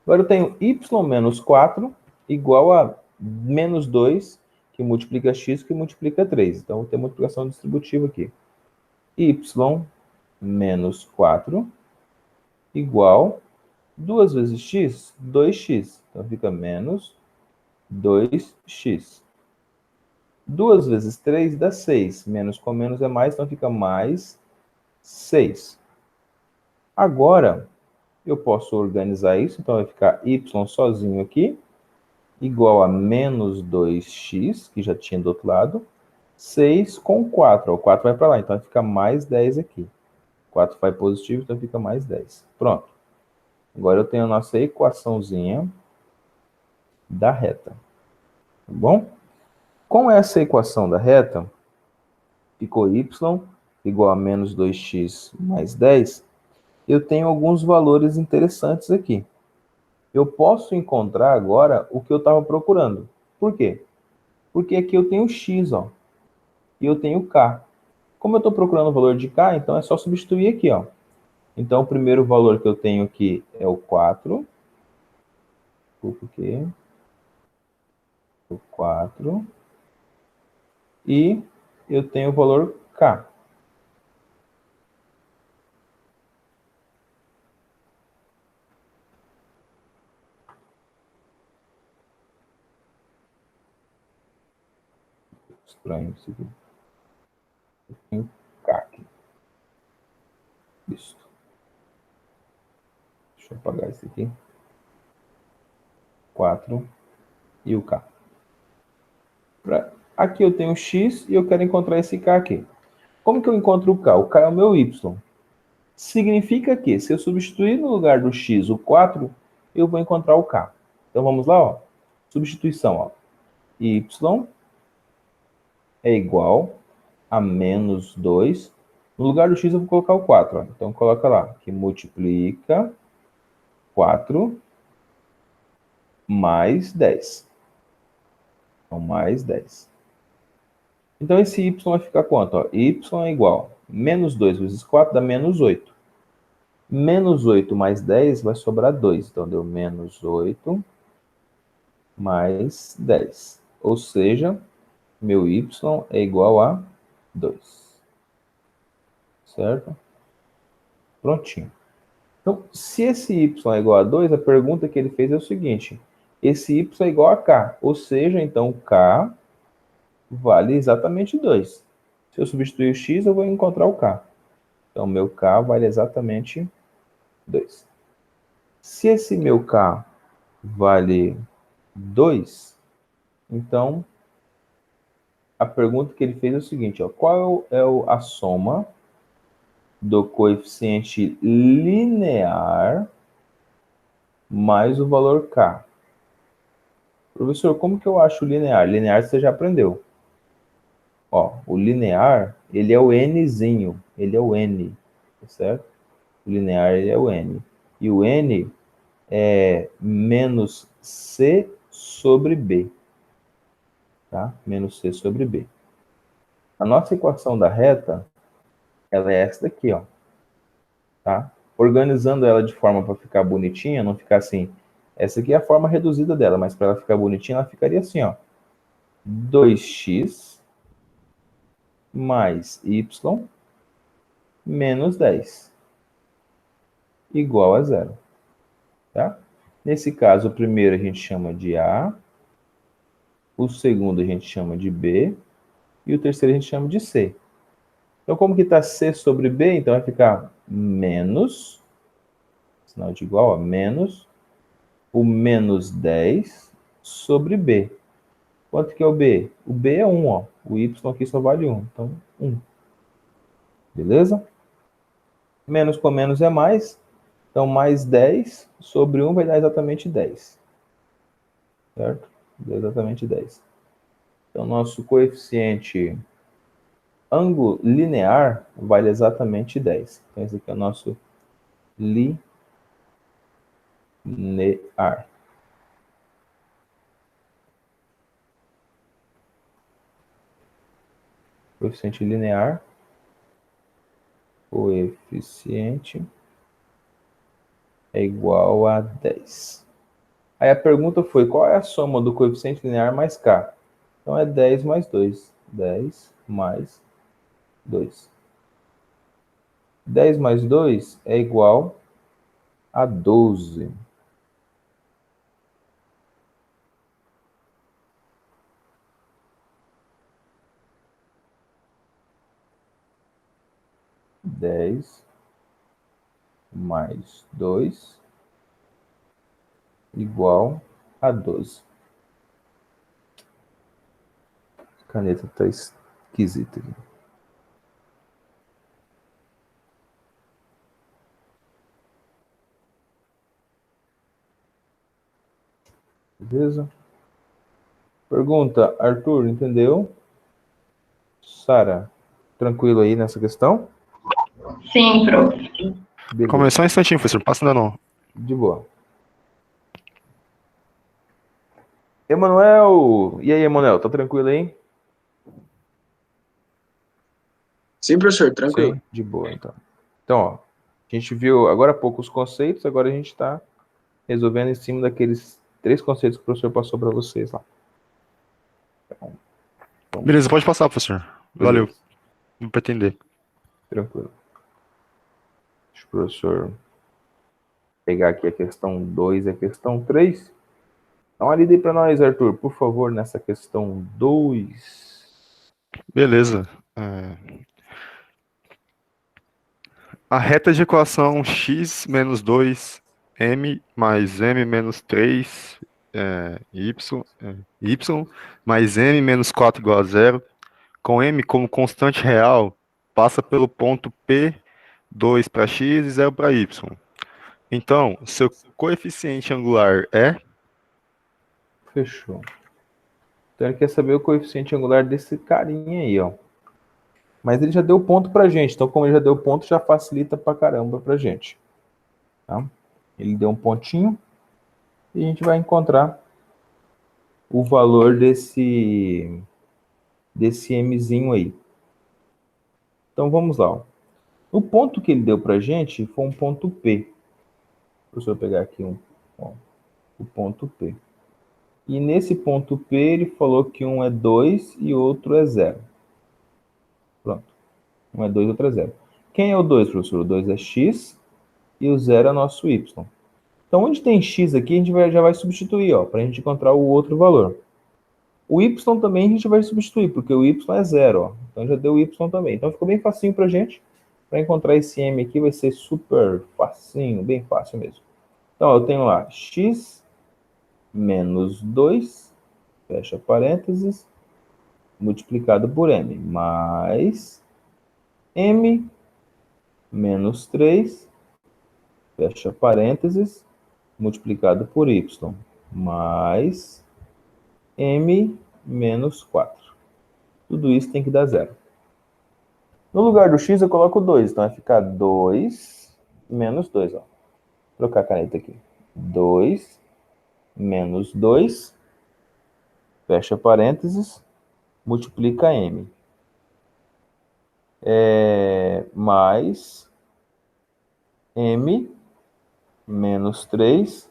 Agora eu tenho y menos 4 igual a menos 2, que multiplica x, que multiplica 3. Então, vou ter multiplicação distributiva aqui. Y menos 4 igual 2 vezes x, 2x. Então, fica menos 2x. 2 vezes 3 dá 6. Menos com menos é mais, então fica mais 6. Agora, eu posso organizar isso, então vai ficar y sozinho aqui, igual a menos 2x, que já tinha do outro lado, 6 com 4. O 4 vai para lá, então vai ficar mais 10 aqui. 4 vai positivo, então fica mais 10. Pronto. Agora eu tenho a nossa equaçãozinha da reta. Tá bom? Com essa equação da reta, ficou y igual a menos 2x mais 10. Eu tenho alguns valores interessantes aqui. Eu posso encontrar agora o que eu estava procurando. Por quê? Porque aqui eu tenho x, ó, e eu tenho k. Como eu estou procurando o valor de k, então é só substituir aqui, ó. Então, o primeiro valor que eu tenho aqui é o 4. Desculpa aqui. O 4. E eu tenho o valor k. Estranho isso aqui. Eu tenho k aqui. Isso. Deixa eu apagar isso aqui. 4 e o k. Aqui eu tenho x e eu quero encontrar esse k aqui. Como que eu encontro o k? O k é o meu y. Significa que, se eu substituir no lugar do x o 4, eu vou encontrar o k. Então, vamos lá, ó. Substituição, ó. Y é igual a menos 2. No lugar do x, eu vou colocar o 4. Ó. Então, coloca lá, que multiplica 4 mais 10. Então, mais 10. Então, esse y vai ficar quanto? Ó? Y é igual a menos 2 vezes 4 dá menos 8. Menos 8 mais 10 vai sobrar 2. Então, deu menos 8 mais 10. Ou seja, meu y é igual a 2. Certo? Prontinho. Então, se esse y é igual a 2, a pergunta que ele fez é o seguinte. Esse y é igual a k. Ou seja, então, k vale exatamente 2. Se eu substituir o x, eu vou encontrar o k. Então, meu k vale exatamente 2. Se esse meu k vale 2, então, a pergunta que ele fez é o seguinte, ó, qual é a soma do coeficiente linear mais o valor k? Professor, como que eu acho o linear? Linear você já aprendeu. Ó, o linear, ele é o nzinho, ele é o n, tá certo? O linear, ele é o n. E o n é menos c sobre b. Tá? Menos c sobre b. A nossa equação da reta, ela é essa daqui, ó. Tá? Organizando ela de forma para ficar bonitinha, não ficar assim. Essa aqui é a forma reduzida dela, mas para ela ficar bonitinha, ela ficaria assim, ó. 2x mais y menos 10 igual a 0. Tá? Nesse caso, o primeiro a gente chama de A, o segundo a gente chama de B, e o terceiro a gente chama de C. Então, como que está C sobre B? Então, vai ficar menos, sinal de igual, ó, menos o menos 10 sobre B. Quanto que é o B? O B é 1, ó. O Y aqui só vale 1. Então, 1. Beleza? Menos com menos é mais. Então, mais 10 sobre 1 vai dar exatamente 10. Certo? Dá exatamente 10. Então, nosso coeficiente ângulo linear vale exatamente 10. Então, esse aqui é o nosso linear. Coeficiente linear. Coeficiente é igual a 10. Aí a pergunta foi, qual é a soma do coeficiente linear mais k? Então é 10 mais 2. 10 mais 2. 10 mais 2 é igual a 12. Dez mais 2 igual a 12. A caneta está esquisita aqui. Beleza? Pergunta, Arthur, entendeu? Sara, tranquilo aí nessa questão? Sim, prof. Beleza. Começou um instantinho, professor. Passa ainda não. De boa. Emanuel! E aí, Emanuel, tá tranquilo aí? Sim, professor, tranquilo. Sim, de boa, então. Então, ó, a gente viu agora há pouco os conceitos, agora a gente está resolvendo em cima daqueles 3 conceitos que o professor passou para vocês lá. Então, Beleza, pode passar, professor. Valeu. beleza, Não pretender. tranquilo. Deixa o professor pegar aqui a questão 2 e a questão 3. Dá uma lida aí para nós, Arthur, por favor, nessa questão 2. Beleza. A reta de equação x menos 2 m mais m menos 3 y mais m menos 4 igual a zero, com m como constante real, passa pelo ponto P, 2 para x e 0 para y. Então, seu coeficiente angular é? Fechou. Então ele quer saber o coeficiente angular desse carinha aí, ó. Mas ele já deu ponto pra gente, então como ele já deu ponto, já facilita pra caramba pra gente. Tá? Ele deu um pontinho e a gente vai encontrar o valor desse mzinho aí. Então vamos lá. Ó. O ponto que ele deu pra gente foi um ponto P. Deixa eu pegar aqui o ponto P. E nesse ponto P ele falou que um é 2 e outro é 0. Pronto. Um é 2 e outro é 0. Quem é o 2, professor? O 2 é x e o 0 é nosso y. Então, onde tem x aqui, a gente já vai substituir, para a gente encontrar o outro valor. O y também a gente vai substituir, porque o y é 0, ó. Então, já deu o y também. Então, ficou bem facinho para a gente. Para encontrar esse m aqui, vai ser super facinho, bem fácil mesmo. Então, eu tenho lá x menos 2, fecha parênteses, multiplicado por m, mais m menos 3, fecha parênteses, multiplicado por y, mais m menos 4. Tudo isso tem que dar zero. No lugar do x eu coloco 2, então vai ficar 2 menos 2. Ó. Vou trocar a caneta aqui. 2 menos 2, fecha parênteses, multiplica m. Mais m menos 3,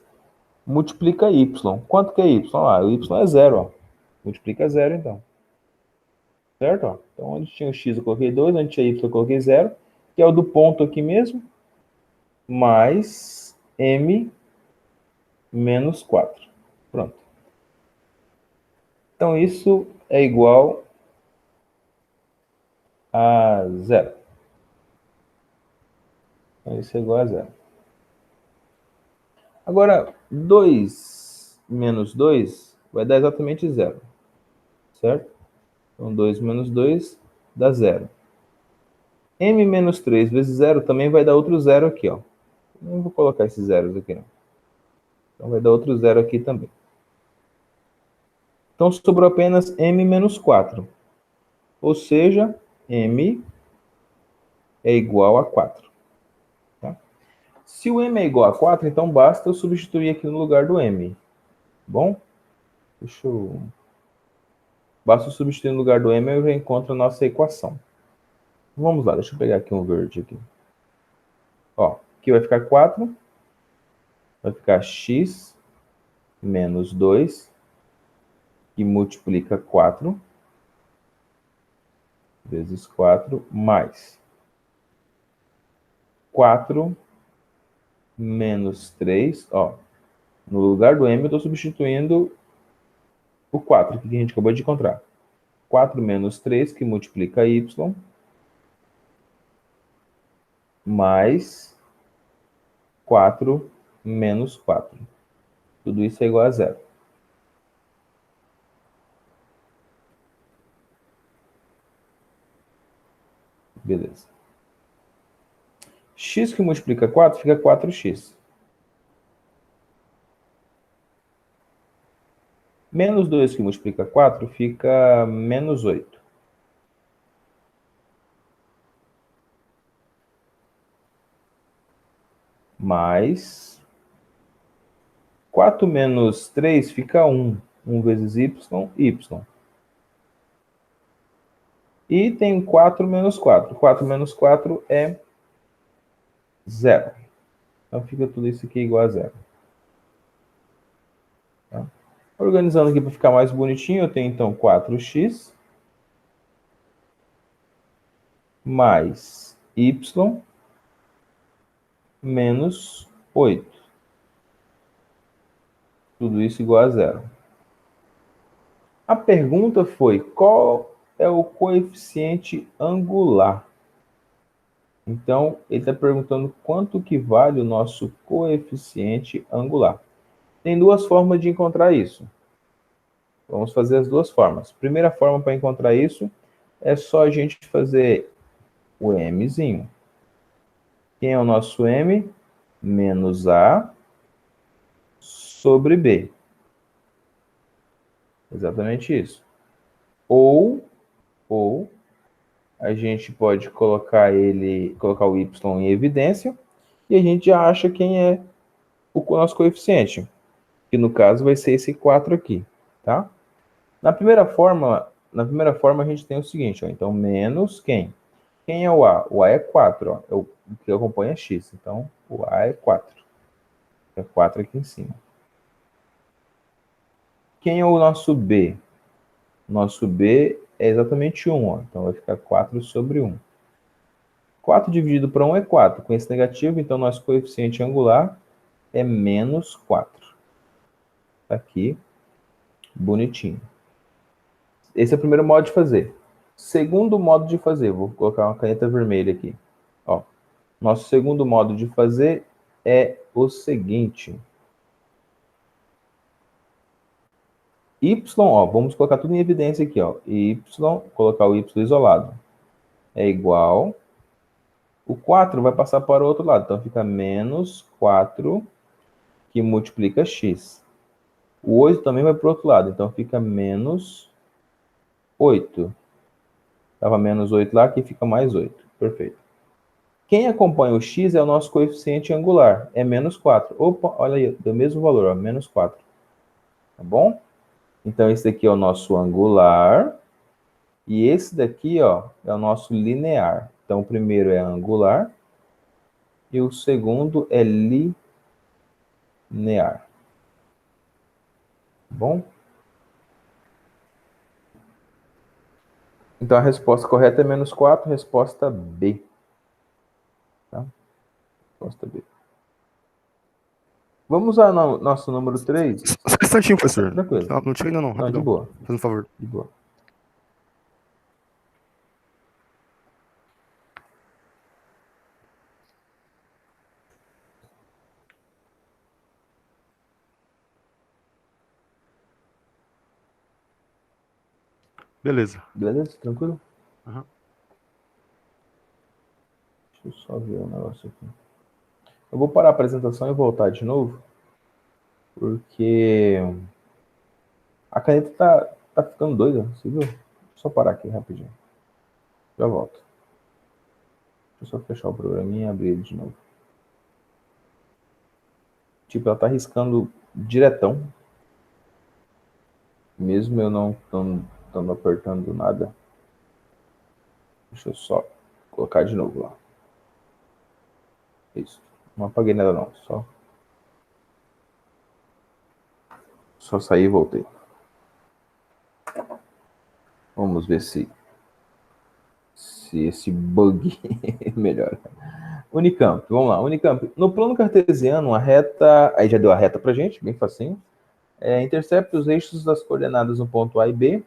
multiplica y. Quanto que é y? O y é 0. Ó. Multiplica 0, então. Certo? Ó. Então, onde tinha o x eu coloquei 2, onde tinha y eu coloquei 0, que é o do ponto aqui mesmo, mais m menos 4. Pronto. Então, isso é igual a zero. Então, isso é igual a zero. Agora, 2 menos 2 vai dar exatamente zero. Certo? Então, 2 menos 2 dá zero. M menos 3 vezes zero também vai dar outro zero aqui, ó. Não vou colocar esses zeros aqui, não. Então, vai dar outro zero aqui também. Então, sobrou apenas M menos 4. Ou seja, M é igual a 4. Tá? Se o M é igual a 4, então basta eu substituir aqui no lugar do M. Bom? Basta eu substituir no lugar do M e eu já encontro a nossa equação. Vamos lá, deixa eu pegar aqui um verde aqui. Ó, aqui vai ficar 4. Vai ficar x menos 2, que multiplica 4, vezes 4, mais 4 menos 3, ó. No lugar do M eu estou substituindo o 4, que a gente acabou de encontrar. 4 menos 3, que multiplica y, mais 4 menos 4. Tudo isso é igual a zero. Beleza. X que multiplica 4 fica 4x. Menos 2 que multiplica 4 fica menos 8. Mais 4 menos 3 fica 1. 1 vezes y, y. E tem 4 menos 4. 4 menos 4 é 0. Então fica tudo isso aqui igual a 0. Tá? Organizando aqui para ficar mais bonitinho, eu tenho então 4x mais y menos 8. Tudo isso igual a 0. A pergunta foi, qual é o coeficiente angular? Então, ele está perguntando quanto que vale o nosso coeficiente angular. Tem duas formas de encontrar isso. Vamos fazer as duas formas. Primeira forma para encontrar isso é só a gente fazer o mzinho. Quem é o nosso m? Menos a sobre b. Exatamente isso. Ou a gente pode colocar o y em evidência e a gente já acha quem é o nosso coeficiente, que no caso vai ser esse 4 aqui, tá? Na primeira forma a gente tem o seguinte, ó, então menos quem? Quem é o A? O A é 4, ó, é o que acompanha x, então o A é 4. É 4 aqui em cima. Quem é o nosso B? Nosso B é exatamente 1, ó, então vai ficar 4 sobre 1. 4 dividido por 1 é 4. Com esse negativo, então nosso coeficiente angular é menos 4. Tá aqui, bonitinho. Esse é o primeiro modo de fazer. Segundo modo de fazer, vou colocar uma caneta vermelha aqui. Ó, nosso segundo modo de fazer é o seguinte. Y, ó, vamos colocar tudo em evidência aqui, ó. Y, colocar o y isolado, é igual. O 4 vai passar para o outro lado, então fica menos 4 que multiplica x. O 8 também vai para o outro lado, então fica menos 8. Estava menos 8 lá, aqui fica mais 8. Perfeito. Quem acompanha o x é o nosso coeficiente angular, é menos 4. Opa, olha aí, deu o mesmo valor, ó, menos 4. Tá bom? Então, esse daqui é o nosso angular. E esse daqui, ó, é o nosso linear. Então, o primeiro é angular. E o segundo é linear. Tá bom? Então, a resposta correta é menos 4, resposta B. Tá? Resposta B. Vamos usar nosso número 3? Só um instantinho, professor. Tranquilo. Não tira ainda não, Não, de rapidão. boa, Fazendo um favor. de boa. Beleza. Beleza? Tranquilo? Aham. Deixa eu só ver o negócio aqui. Eu vou parar a apresentação e voltar de novo, porque a caneta tá ficando doida, você viu? Só parar aqui rapidinho. Já volto. Deixa eu só fechar o programinha e abrir ele de novo. Tipo, ela tá riscando diretão, mesmo eu não estando apertando nada. Deixa eu só colocar de novo lá. Isso. Não apaguei nada não, só saí e voltei. Vamos ver se esse bug melhora. Unicamp, vamos lá. Unicamp, no plano cartesiano, a reta, aí já deu a reta pra gente, bem facinho. Intercepta os eixos das coordenadas no ponto A e B.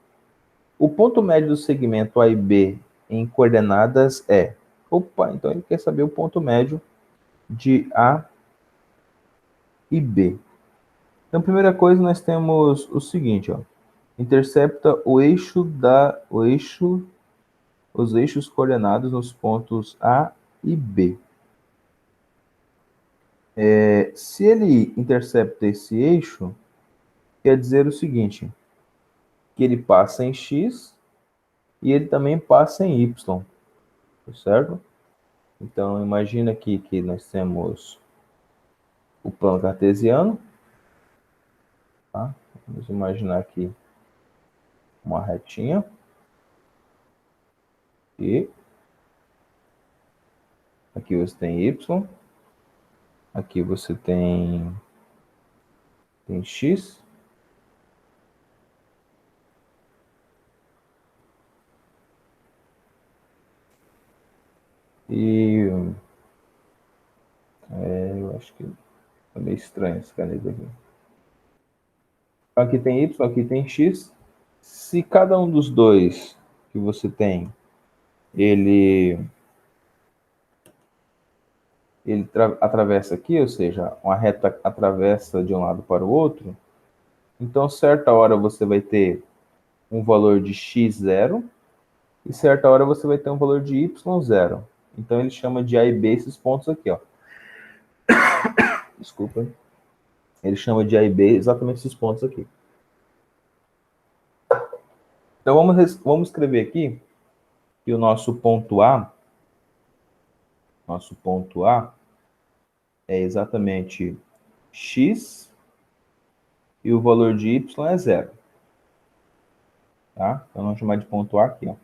O ponto médio do segmento A e B em coordenadas é... Opa, então ele quer saber o ponto médio de A e B. Então, primeira coisa, nós temos o seguinte, ó. Intercepta os eixos coordenados nos pontos A e B. Se ele intercepta esse eixo, quer dizer o seguinte, que ele passa em X e ele também passa em Y, certo? Então, imagina aqui que nós temos o plano cartesiano, tá? Vamos imaginar aqui uma retinha. E aqui você tem Y. Aqui você tem X. E eu acho que é meio estranho esse caneta aqui. Aqui tem Y, aqui tem X. Se cada um dos dois que você tem, ele atravessa aqui, ou seja, uma reta atravessa de um lado para o outro, então certa hora você vai ter um valor de x zero e certa hora você vai ter um valor de y zero. Então ele chama de A e B esses pontos aqui, ó. Desculpa. Ele chama de A e B exatamente esses pontos aqui. Então vamos escrever aqui que o nosso ponto A é exatamente x e o valor de y é zero. Tá? Então vamos chamar de ponto A aqui, ó.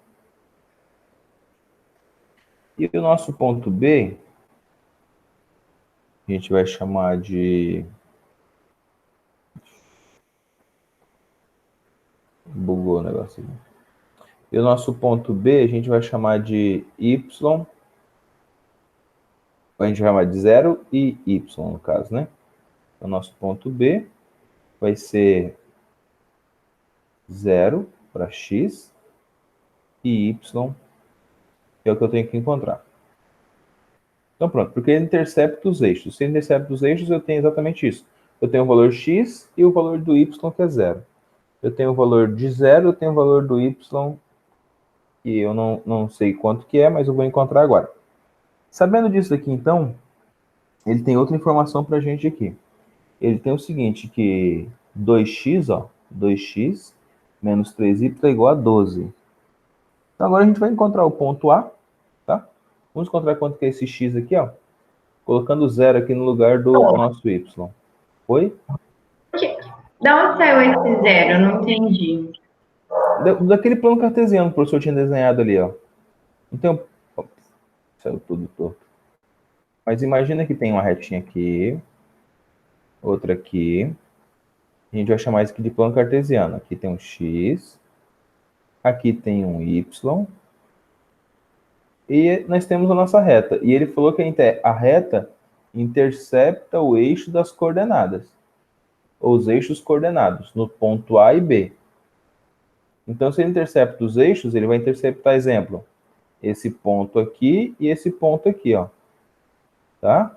E o nosso ponto B, a gente vai chamar de... Bugou o negócio aqui. E o nosso ponto B, a gente vai chamar de Y. A gente vai chamar de 0 e Y, no caso, né? O nosso ponto B vai ser 0 para X e Y, que é o que eu tenho que encontrar. Então pronto, porque ele intercepta os eixos. Se ele intercepta os eixos, eu tenho exatamente isso. Eu tenho o valor X e o valor do Y, que é 0. Eu tenho o valor de 0, eu tenho o valor do Y, que eu não sei quanto que é, mas eu vou encontrar agora. Sabendo disso daqui, então, ele tem outra informação para a gente aqui. Ele tem o seguinte, que 2x, ó, 2x menos 3y é igual a 12. Então agora a gente vai encontrar o ponto A, tá? Vamos encontrar quanto que é esse x aqui, ó. Colocando 0 aqui no lugar do nosso y. Oi? Da onde saiu esse zero? Não entendi. Daquele plano cartesiano que o professor tinha desenhado ali, ó. Então, saiu tudo torto. Mas imagina que tem uma retinha aqui, outra aqui. A gente vai chamar isso aqui de plano cartesiano. Aqui tem um x, aqui tem um y, e nós temos a nossa reta. E ele falou que a reta intercepta o eixo das coordenadas, ou os eixos coordenados, no ponto A e B. Então, se ele intercepta os eixos, ele vai interceptar, exemplo, esse ponto aqui e esse ponto aqui, ó. Tá?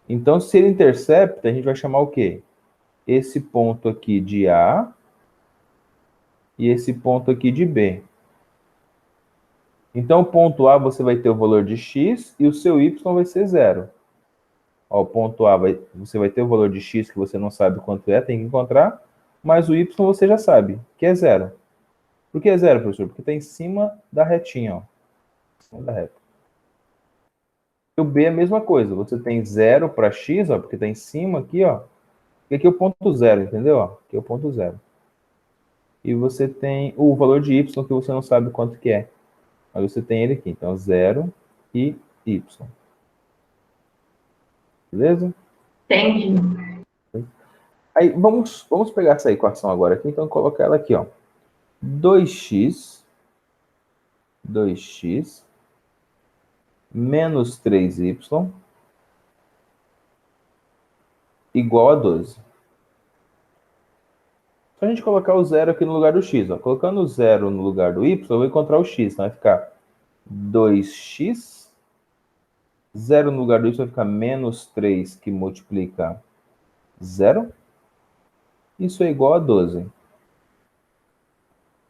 Então, se ele intercepta, a gente vai chamar o quê? Esse ponto aqui de A e esse ponto aqui de B. Então, o ponto A você vai ter o valor de x e o seu y vai ser 0. Ó, o ponto A você vai ter o valor de x que você não sabe quanto é, tem que encontrar, mas o y você já sabe, que é 0. Por que é 0, professor? Porque está em cima da retinha, ó. Em cima da reta. E o B é a mesma coisa, você tem 0 para x, ó, porque está em cima aqui, ó. E aqui é o ponto 0, entendeu? Ó, aqui é o ponto 0. E você tem o valor de y que você não sabe quanto que é. Mas você tem ele aqui, então 0 e y. Beleza? Entendi. Aí, vamos pegar essa equação agora aqui, então colocar ela aqui, ó. 2x menos 3y igual a 12. Só a gente colocar o 0 aqui no lugar do x, ó. Colocando o 0 no lugar do y, eu vou encontrar o x, então vai ficar 2x, 0 no lugar do y vai ficar menos 3, que multiplica 0. Isso é igual a 12.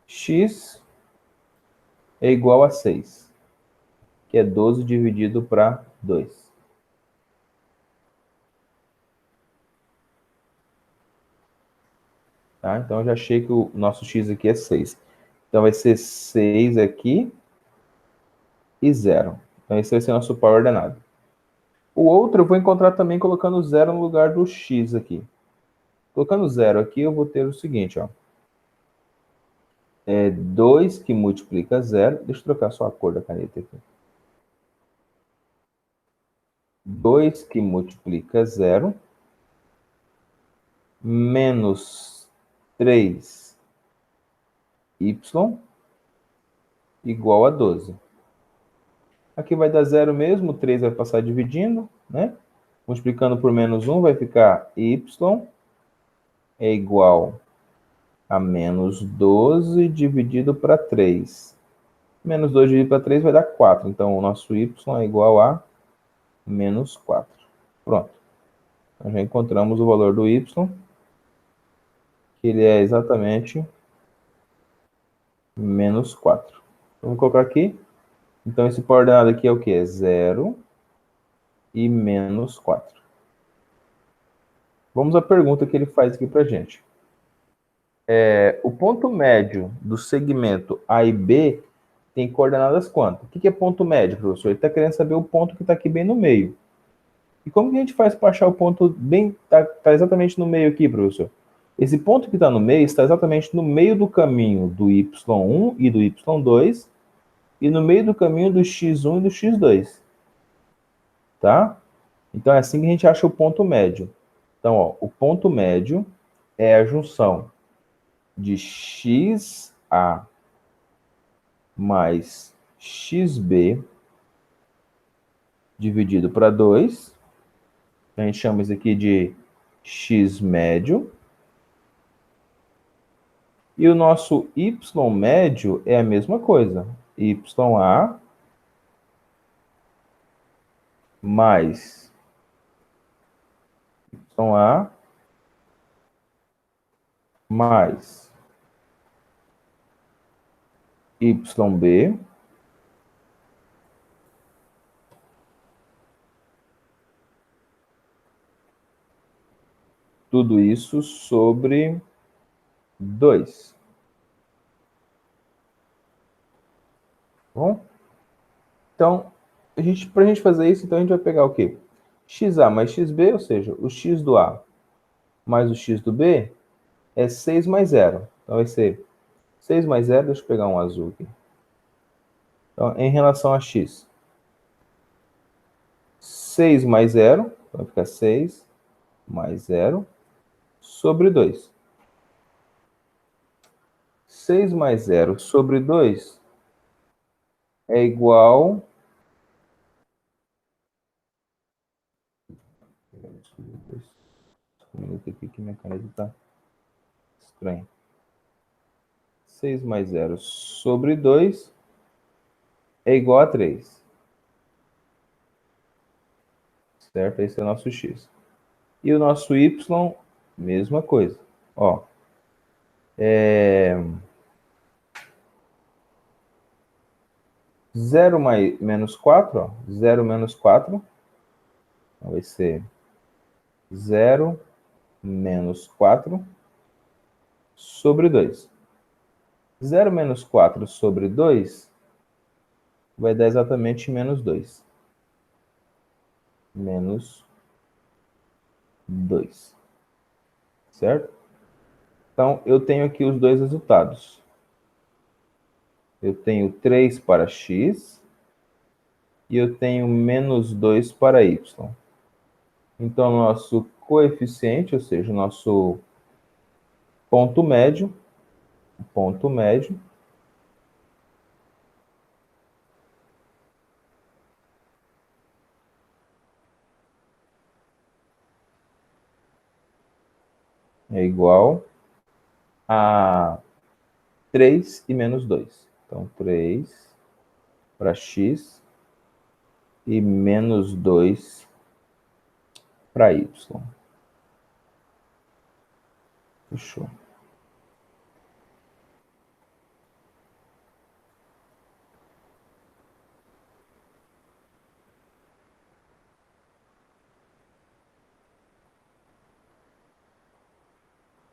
X é igual a 6, que é 12 dividido para 2. Tá? Então, eu já achei que o nosso x aqui é 6. Então, vai ser 6 aqui e 0. Então, esse vai ser o nosso par ordenado. O outro eu vou encontrar também colocando 0 no lugar do x aqui. Colocando 0 aqui, eu vou ter o seguinte, ó. É 2 que multiplica 0. Deixa eu trocar só a cor da caneta aqui. 2 que multiplica 0 menos 3y igual a 12. Aqui vai dar 0 mesmo, 3 vai passar dividindo, né? Multiplicando por menos 1 vai ficar y é igual a menos 12 dividido para 3. Menos 2 dividido para 3 vai dar 4. Então, o nosso y é igual a menos 4. Pronto. Então, já encontramos o valor do y, que ele é exatamente menos 4. Vamos colocar aqui. Então, esse par ordenado aqui é o quê? É 0 e menos 4. Vamos à pergunta que ele faz aqui para a gente. O ponto médio do segmento A e B tem coordenadas quanto? O que é ponto médio, professor? Ele está querendo saber o ponto que está aqui bem no meio. E como que a gente faz para achar o ponto bem... Está exatamente no meio aqui, professor? Esse ponto que está no meio está exatamente no meio do caminho do y1 e do y2 e no meio do caminho do x1 e do x2. Tá? Então, é assim que a gente acha o ponto médio. Então, ó, o ponto médio é a junção de XA mais XB dividido para 2. A gente chama isso aqui de X médio. E o nosso Y médio é a mesma coisa. YA mais YA mais YB tudo isso sobre 2. Bom? Então, para a gente fazer isso, então a gente vai pegar o quê? XA mais XB, ou seja, o X do A mais o X do B é 6 mais 0. Então, vai ser 6 mais 0, deixa eu pegar um azul aqui. Então, em relação a X, 6 mais 0, então vai ficar 6 mais 0 sobre 2. 6 mais 0 sobre 2 é igual Um minuto aqui que minha caneta tá estranha. 6 mais 0 sobre 2 é igual a 3. Certo? Esse é o nosso x. E o nosso y, mesma coisa. Ó, 0 menos 4, ó, 0 menos 4 vai ser 0 menos 4 sobre 2. 0 menos 4 sobre 2 vai dar exatamente menos 2. Menos 2. Certo? Então, eu tenho aqui os dois resultados. Eu tenho 3 para x e eu tenho menos 2 para y. Então, nosso coeficiente, ou seja, o nosso ponto médio, é igual a 3 e menos 2. Então, 3 para x e menos 2 para y. Fechou.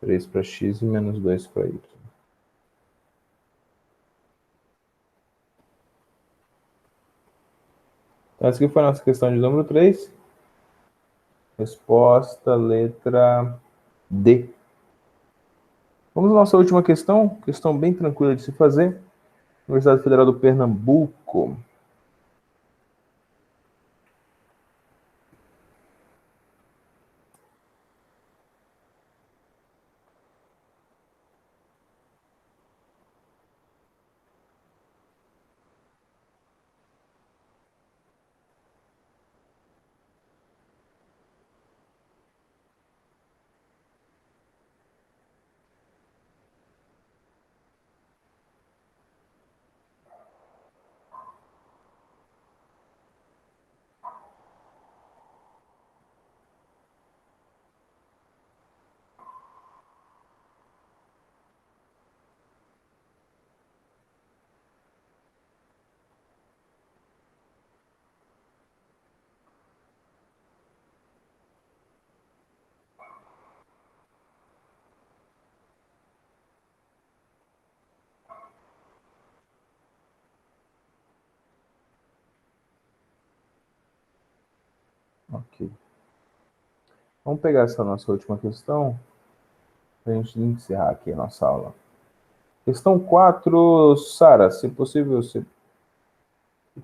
Três para x e menos 2 para y. Então, essa aqui foi a nossa questão de número 3. Resposta, letra D. Vamos à nossa última questão. Questão bem tranquila de se fazer. Universidade Federal do Pernambuco. Ok. Vamos pegar essa nossa última questão para a gente encerrar aqui a nossa aula. Questão 4, Sara, se possível, você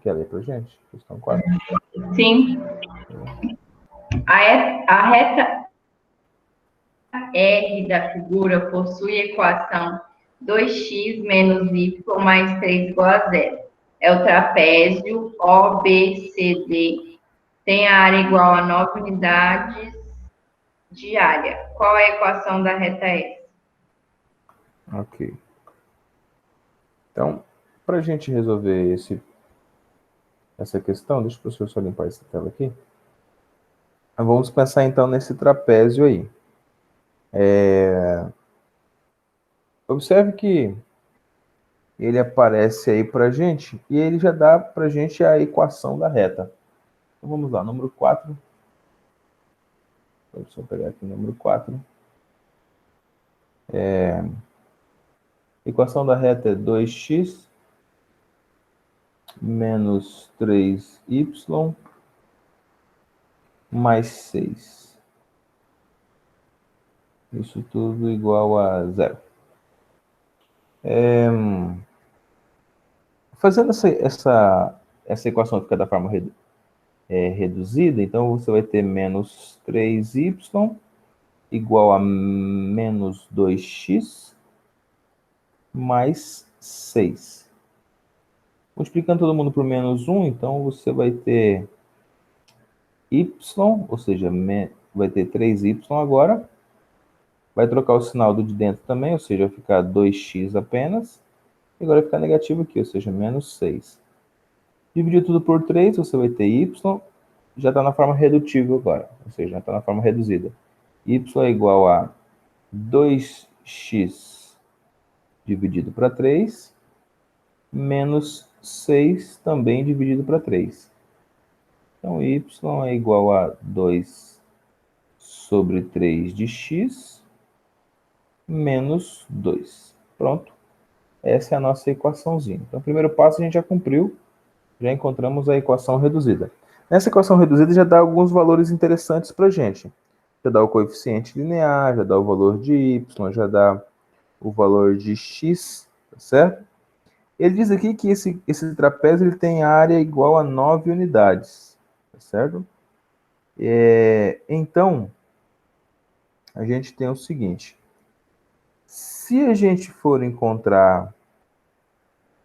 quer ler para a gente? Questão 4. Sim. A reta R da figura possui equação 2x menos y mais 3 igual a zero. É o trapézio OBCD. Tem a área igual a 9 unidades de área. Qual é a equação da reta S? Ok. Então, para a gente resolver essa questão, deixa o professor só limpar essa tela aqui. Vamos pensar então nesse trapézio aí. Observe que ele aparece aí para a gente e ele já dá para a gente a equação da reta. Então vamos lá, número 4. Deixa eu pegar aqui o número 4. Equação da reta é 2x menos 3y mais 6. Isso tudo igual a zero. Fazendo essa equação ficar da forma reduzida, então você vai ter menos 3y igual a menos 2x mais 6. Multiplicando todo mundo por menos 1, então você vai ter y, ou seja, vai ter 3y agora. Vai trocar o sinal do de dentro também, ou seja, vai ficar 2x apenas. E agora vai ficar negativo aqui, ou seja, menos 6. Dividir tudo por 3, você vai ter y, já está na forma redutível agora, ou seja, já está na forma reduzida. Y é igual a 2x dividido para 3, menos 6 também dividido para 3. Então, y é igual a 2 sobre 3 de x, menos 2. Pronto. Essa é a nossa equaçãozinha. Então, o primeiro passo a gente já cumpriu, já encontramos a equação reduzida. Nessa equação reduzida já dá alguns valores interessantes para a gente. Já dá o coeficiente linear, já dá o valor de y, já dá o valor de x, tá certo? Ele diz aqui que esse trapézio ele tem área igual a 9 unidades, tá certo? Então, a gente tem o seguinte. Se a gente for encontrar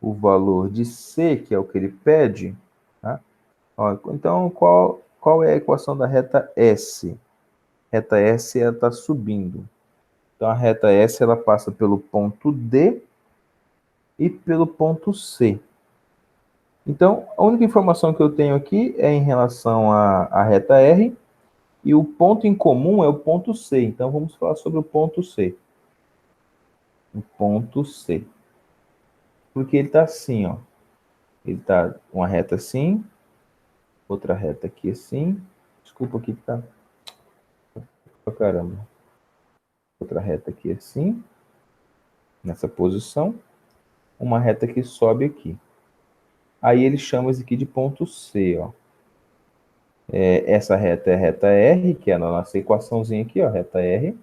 o valor de C, que é o que ele pede, tá? Ó, então, qual é a equação da reta S? Reta S está subindo. Então, a reta S ela passa pelo ponto D e pelo ponto C. Então, a única informação que eu tenho aqui é em relação à reta R, e o ponto em comum é o ponto C. Então, vamos falar sobre o ponto C. O ponto C. Porque ele está assim, ó. Ele está uma reta assim, outra reta aqui assim. Desculpa aqui que tá pra caramba. Outra reta aqui assim, nessa posição. Uma reta que sobe aqui. Aí ele chama isso aqui de ponto C, ó. Essa reta é a reta R, que é a nossa equaçãozinha aqui, ó, reta R.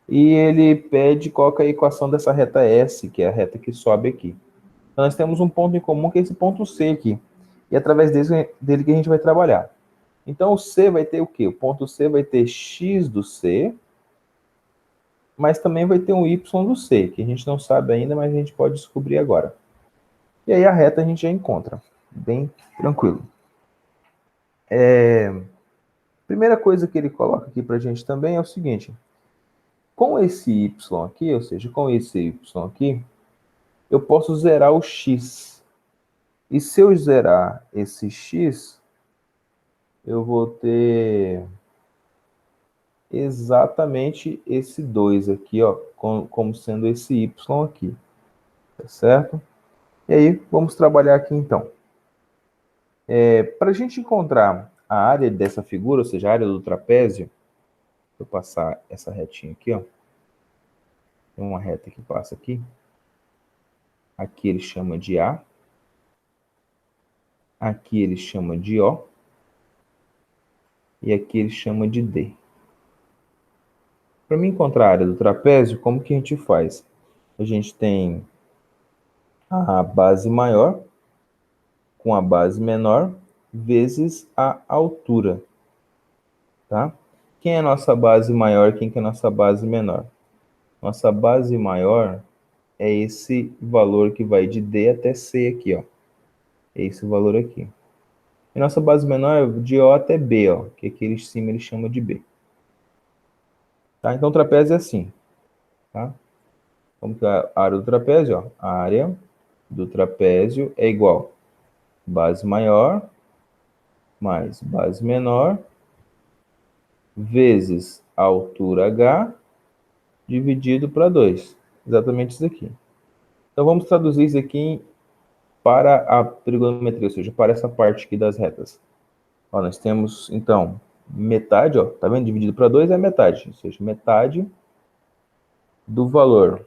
E ele pede qual que é a equação dessa reta S, que é a reta que sobe aqui. Então, nós temos um ponto em comum, que é esse ponto C aqui. E é através dele que a gente vai trabalhar. Então, o C vai ter o quê? O ponto C vai ter x do C, mas também vai ter um y do C, que a gente não sabe ainda, mas a gente pode descobrir agora. E aí a reta a gente já encontra. Bem tranquilo. Primeira coisa que ele coloca aqui para a gente também é o seguinte. Com esse y aqui, ou seja, com esse y aqui, eu posso zerar o x. E se eu zerar esse x, eu vou ter exatamente esse 2 aqui, ó, como sendo esse y aqui. Tá certo? E aí, vamos trabalhar aqui então. Para a gente encontrar a área dessa figura, ou seja, a área do trapézio, vou passar essa retinha aqui, ó. Tem uma reta que passa aqui. Aqui ele chama de A. Aqui ele chama de O. E aqui ele chama de D. Para mim encontrar a área do trapézio, como que a gente faz? A gente tem a base maior com a base menor vezes a altura. Tá? Quem é a nossa base maior, quem que é a nossa base menor? Nossa base maior é esse valor que vai de D até C aqui, ó. É esse valor aqui. E nossa base menor é de O até B, ó, que aqui em cima ele chama de B. Tá? Então o trapézio é assim. Tá? Como que é a área do trapézio? Ó? A área do trapézio é igual base maior mais base menor vezes a altura H dividido para 2. Exatamente isso aqui. Então, vamos traduzir isso aqui para a trigonometria, ou seja, para essa parte aqui das retas. Ó, nós temos, então, metade, ó, tá vendo? Dividido para 2 é metade, ou seja, metade do valor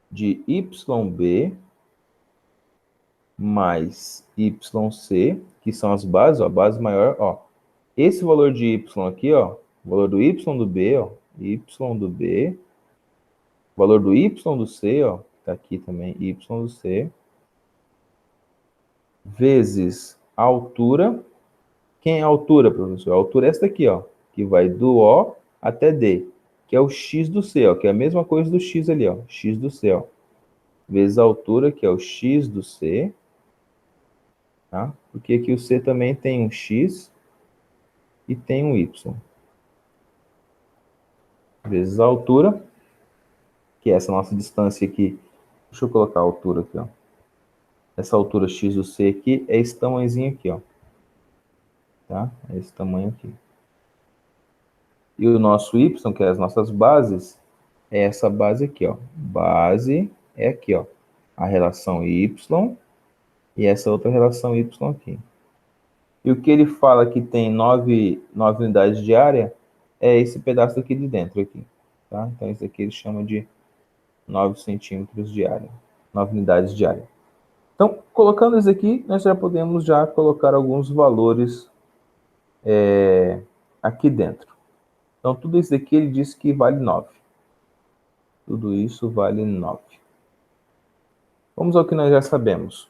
de YB mais YC, que são as bases, ó, a base maior, ó. Esse valor de Y aqui, ó, o valor do Y do B, ó, Y do B, o valor do Y do C, ó, tá aqui também, Y do C, vezes a altura. Quem é a altura, professor? A altura é essa daqui, ó, que vai do O até D, que é o X do C, ó, que é a mesma coisa do X ali, ó, X do C, ó, vezes a altura, que é o X do C, tá? Porque aqui o C também tem um X, e tem um y. Vezes a altura, que é essa nossa distância aqui. Deixa eu colocar a altura aqui, ó. Essa altura x do c aqui é esse tamanhozinho aqui, ó. Tá? É esse tamanho aqui. E o nosso y, que é as nossas bases, é essa base aqui, ó. Base é aqui, ó. A relação y e essa outra relação y aqui. E o que ele fala que tem 9 unidades de área é esse pedaço aqui de dentro aqui, tá? Então isso aqui ele chama de 9 centímetros de área, 9 unidades de área. Então, colocando isso aqui, nós já podemos já colocar alguns valores aqui dentro. Então, tudo isso aqui ele diz que vale 9. Tudo isso vale 9. Vamos ao que nós já sabemos.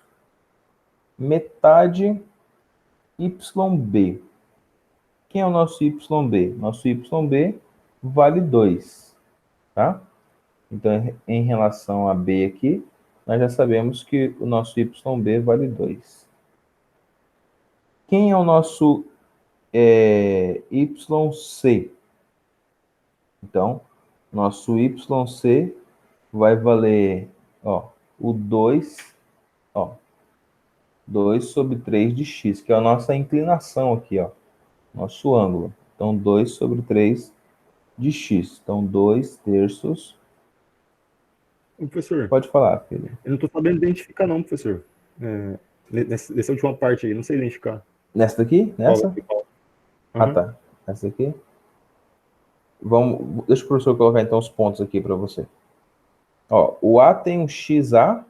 Metade YB. Quem é o nosso YB? Nosso YB vale 2, tá? Então, em relação a B aqui, nós já sabemos que o nosso YB vale 2. Quem é o nosso YC? Então, nosso YC vai valer, ó, o 2, ó, 2 sobre 3 de x, que é a nossa inclinação aqui, ó, nosso ângulo. Então, 2 sobre 3 de x. Então, 2 terços. Professor, Pode falar, filho. eu não estou sabendo identificar não, professor. Nessa última parte aí, não sei identificar. Nessa daqui? Nessa? Qual? Ah, Uhum. tá. Essa aqui. Deixa o professor colocar então os pontos aqui para você. Ó, o A tem um XA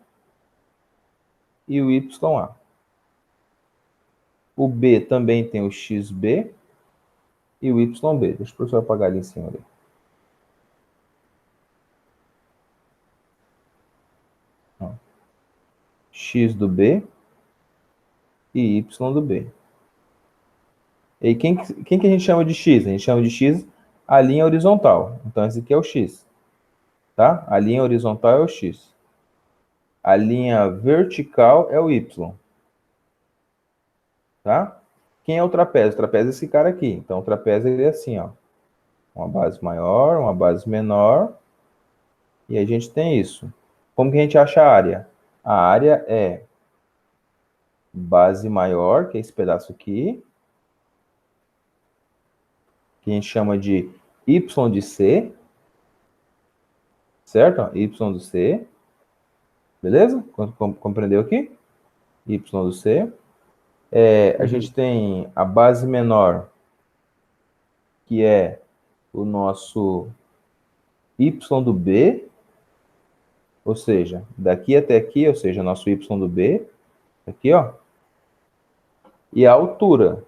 e o YA. O B também tem o XB e o YB. Deixa o professor apagar ali em cima. Ali. Ó. X do B e Y do B. E quem que a gente chama de X? A gente chama de X a linha horizontal. Então, esse aqui é o X. Tá? A linha horizontal é o X. A linha vertical é o Y. Tá? Quem é o trapézio? O trapézio é esse cara aqui. Então, o trapézio ele é assim, ó. Uma base maior, uma base menor. E a gente tem isso. Como que a gente acha a área? A área é base maior, que é esse pedaço aqui, que a gente chama de Y de C, certo? Y do C. Beleza? Compreendeu aqui? Y do C. A gente tem a base menor, que é o nosso Y do B, ou seja, daqui até aqui, ou seja, nosso Y do B, aqui, ó. E a altura,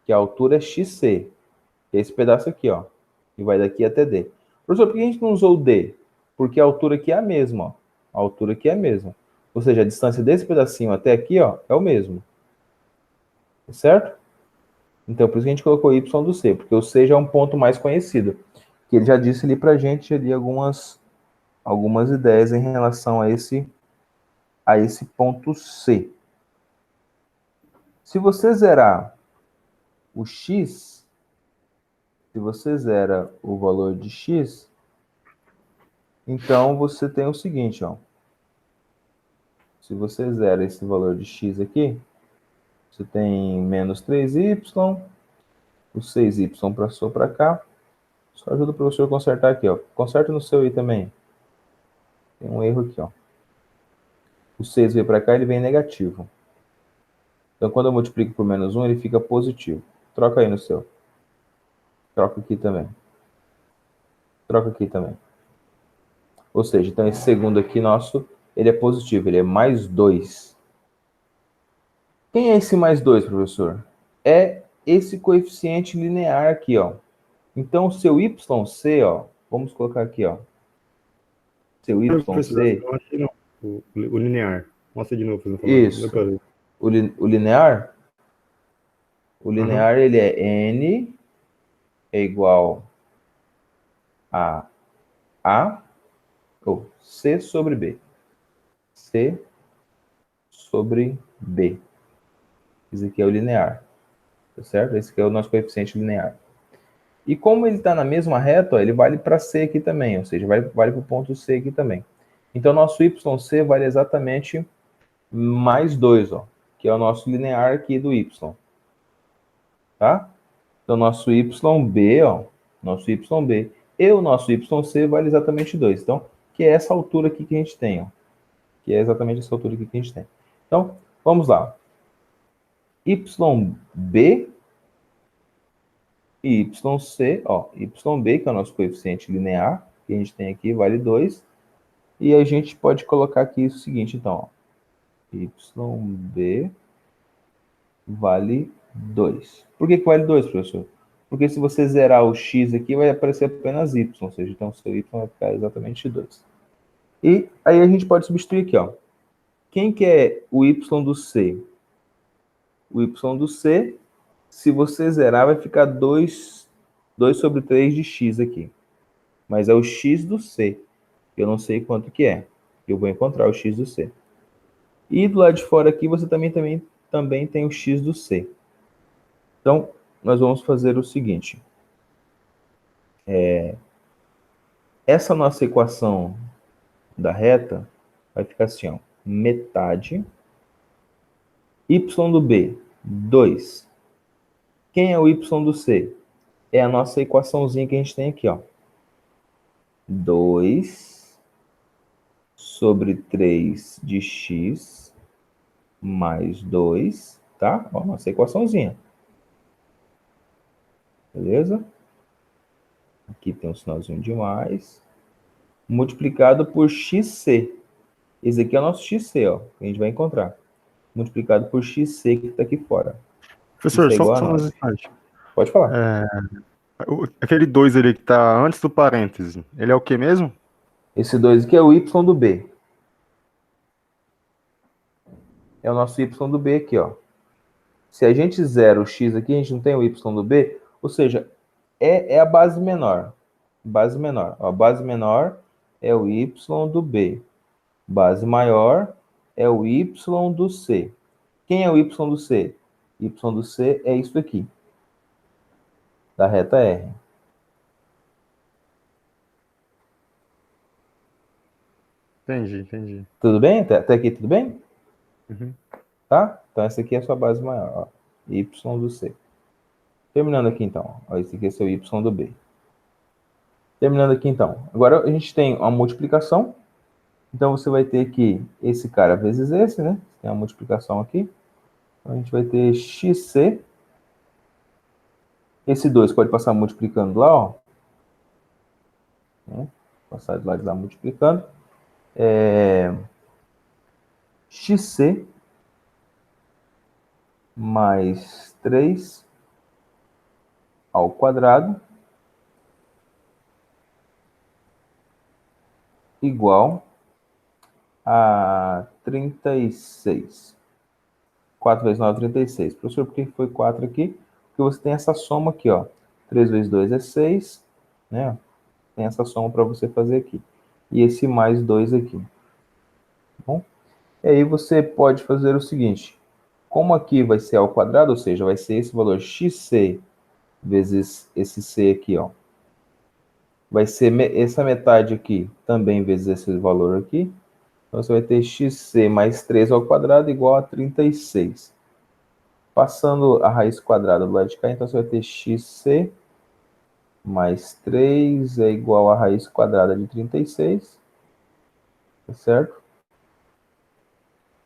que a altura é XC, que é esse pedaço aqui, ó. E vai daqui até D. Professor, por que a gente não usou o D? Porque a altura aqui é a mesma, ó. A altura aqui é a mesma. Ou seja, a distância desse pedacinho até aqui, ó, é o mesmo. Certo? Então, por isso que a gente colocou Y do C, porque o C já é um ponto mais conhecido. Que ele já disse ali pra gente ali algumas ideias em relação a esse ponto C. Se você zerar o X, se você zera o valor de X, então você tem o seguinte, ó. Se você zera esse valor de X aqui, você tem menos 3y, o 6y passou para cá. Só ajuda o professor a consertar aqui, ó. Conserta no seu aí também. Tem um erro aqui, ó. O 6 veio para cá, ele vem negativo. Então, quando eu multiplico por menos 1, ele fica positivo. Troca aí no seu. Troca aqui também. Troca aqui também. Ou seja, então esse segundo aqui nosso, ele é positivo, ele é mais 2. Quem é esse mais 2, professor? É esse coeficiente linear aqui, ó. Então, o seu YC, ó, vamos colocar aqui, ó. Seu Professor, YC, eu achei não. O linear. Mostra de novo, por favor. isso. O linear? O linear, ele é N é igual a ou C sobre B. C sobre B. Isso aqui é o linear. tá certo? Esse aqui é o nosso coeficiente linear. E como ele está na mesma reta, ó, ele vale para C aqui também, ou seja, vale para o ponto C aqui também. Então, nosso YC vale exatamente mais 2, ó, que é o nosso linear aqui do Y. Tá? Então, nosso YB, ó, nosso YB e o nosso YC vale exatamente 2. Então, que é essa altura aqui que a gente tem, ó. Que é exatamente essa altura aqui que a gente tem. Então, vamos lá. YB e YC, ó, YB, que é o nosso coeficiente linear, que a gente tem aqui, vale 2. E a gente pode colocar aqui o seguinte, então, ó, YB vale 2. Por que vale 2, professor? Porque se você zerar o x aqui, vai aparecer apenas y, ou seja, então o seu y vai ficar exatamente 2. E aí a gente pode substituir aqui, ó. Quem que é o y do c? O y do c, se você zerar, vai ficar 2 sobre 3 de x aqui. Mas é o x do c. Eu não sei quanto que é. Eu vou encontrar o x do c. E do lado de fora aqui, você também tem o x do c. Então, nós vamos fazer o seguinte. Essa nossa equação da reta vai ficar assim, ó. Metade. Y do B, 2. Quem é o Y do C? É a nossa equaçãozinha que a gente tem aqui, ó. 2 sobre 3 de x mais 2, tá? Ó, nossa equaçãozinha. Beleza? Aqui tem um sinalzinho de mais. Multiplicado por xc. Esse aqui é o nosso xc, ó, que a gente vai encontrar. Multiplicado por xc que está aqui fora. Professor, Isso é só igual a uma 9. curiosidade. Pode falar. Aquele 2 ali que tá antes do parêntese, ele é o que mesmo? Esse 2 aqui é o y do b. É o nosso y do b aqui, ó. Se a gente zera o x aqui, a gente não tem o y do b, ou seja, é a base menor. Base menor. Ó, a base menor é o y do b. Base maior é o y do c. Quem é o y do c? Y do c é isso aqui, da reta R. Entendi. Tudo bem? Até aqui tudo bem? Uhum. Tá? Então essa aqui é a sua base maior, ó. Y do c. Terminando aqui então, ó, esse aqui é seu y do b. Terminando aqui então. Agora a gente tem uma multiplicação. Então você vai ter que esse cara vezes esse, né? Tem a multiplicação aqui. Então a gente vai ter xc. Esse 2 pode passar multiplicando lá, ó. Né? Passar de lá de lá multiplicando. Xc mais 3 ao quadrado igual a 36. 4 vezes 9 é 36. Professor, por que foi 4 aqui? Porque você tem essa soma aqui, ó. 3 vezes 2 é 6, né? Tem essa soma para você fazer aqui. E esse mais 2 aqui. Tá bom? E aí você pode fazer o seguinte. Como aqui vai ser ao quadrado, ou seja, vai ser esse valor xc vezes esse c aqui, ó. Vai ser essa metade aqui também vezes esse valor aqui. Então, você vai ter xc mais 3 ao quadrado igual a 36. Passando a raiz quadrada do lado de cá, então você vai ter xc mais 3 é igual a raiz quadrada de 36. Tá certo?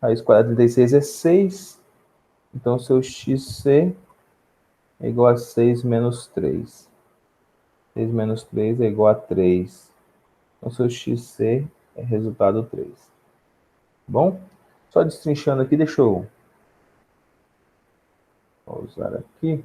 Raiz quadrada de 36 é 6. Então, seu xc é igual a 6 menos 3. 6 menos 3 é igual a 3. Então, seu xc é resultado 3. Bom? Só destrinchando aqui, deixa eu pausar aqui.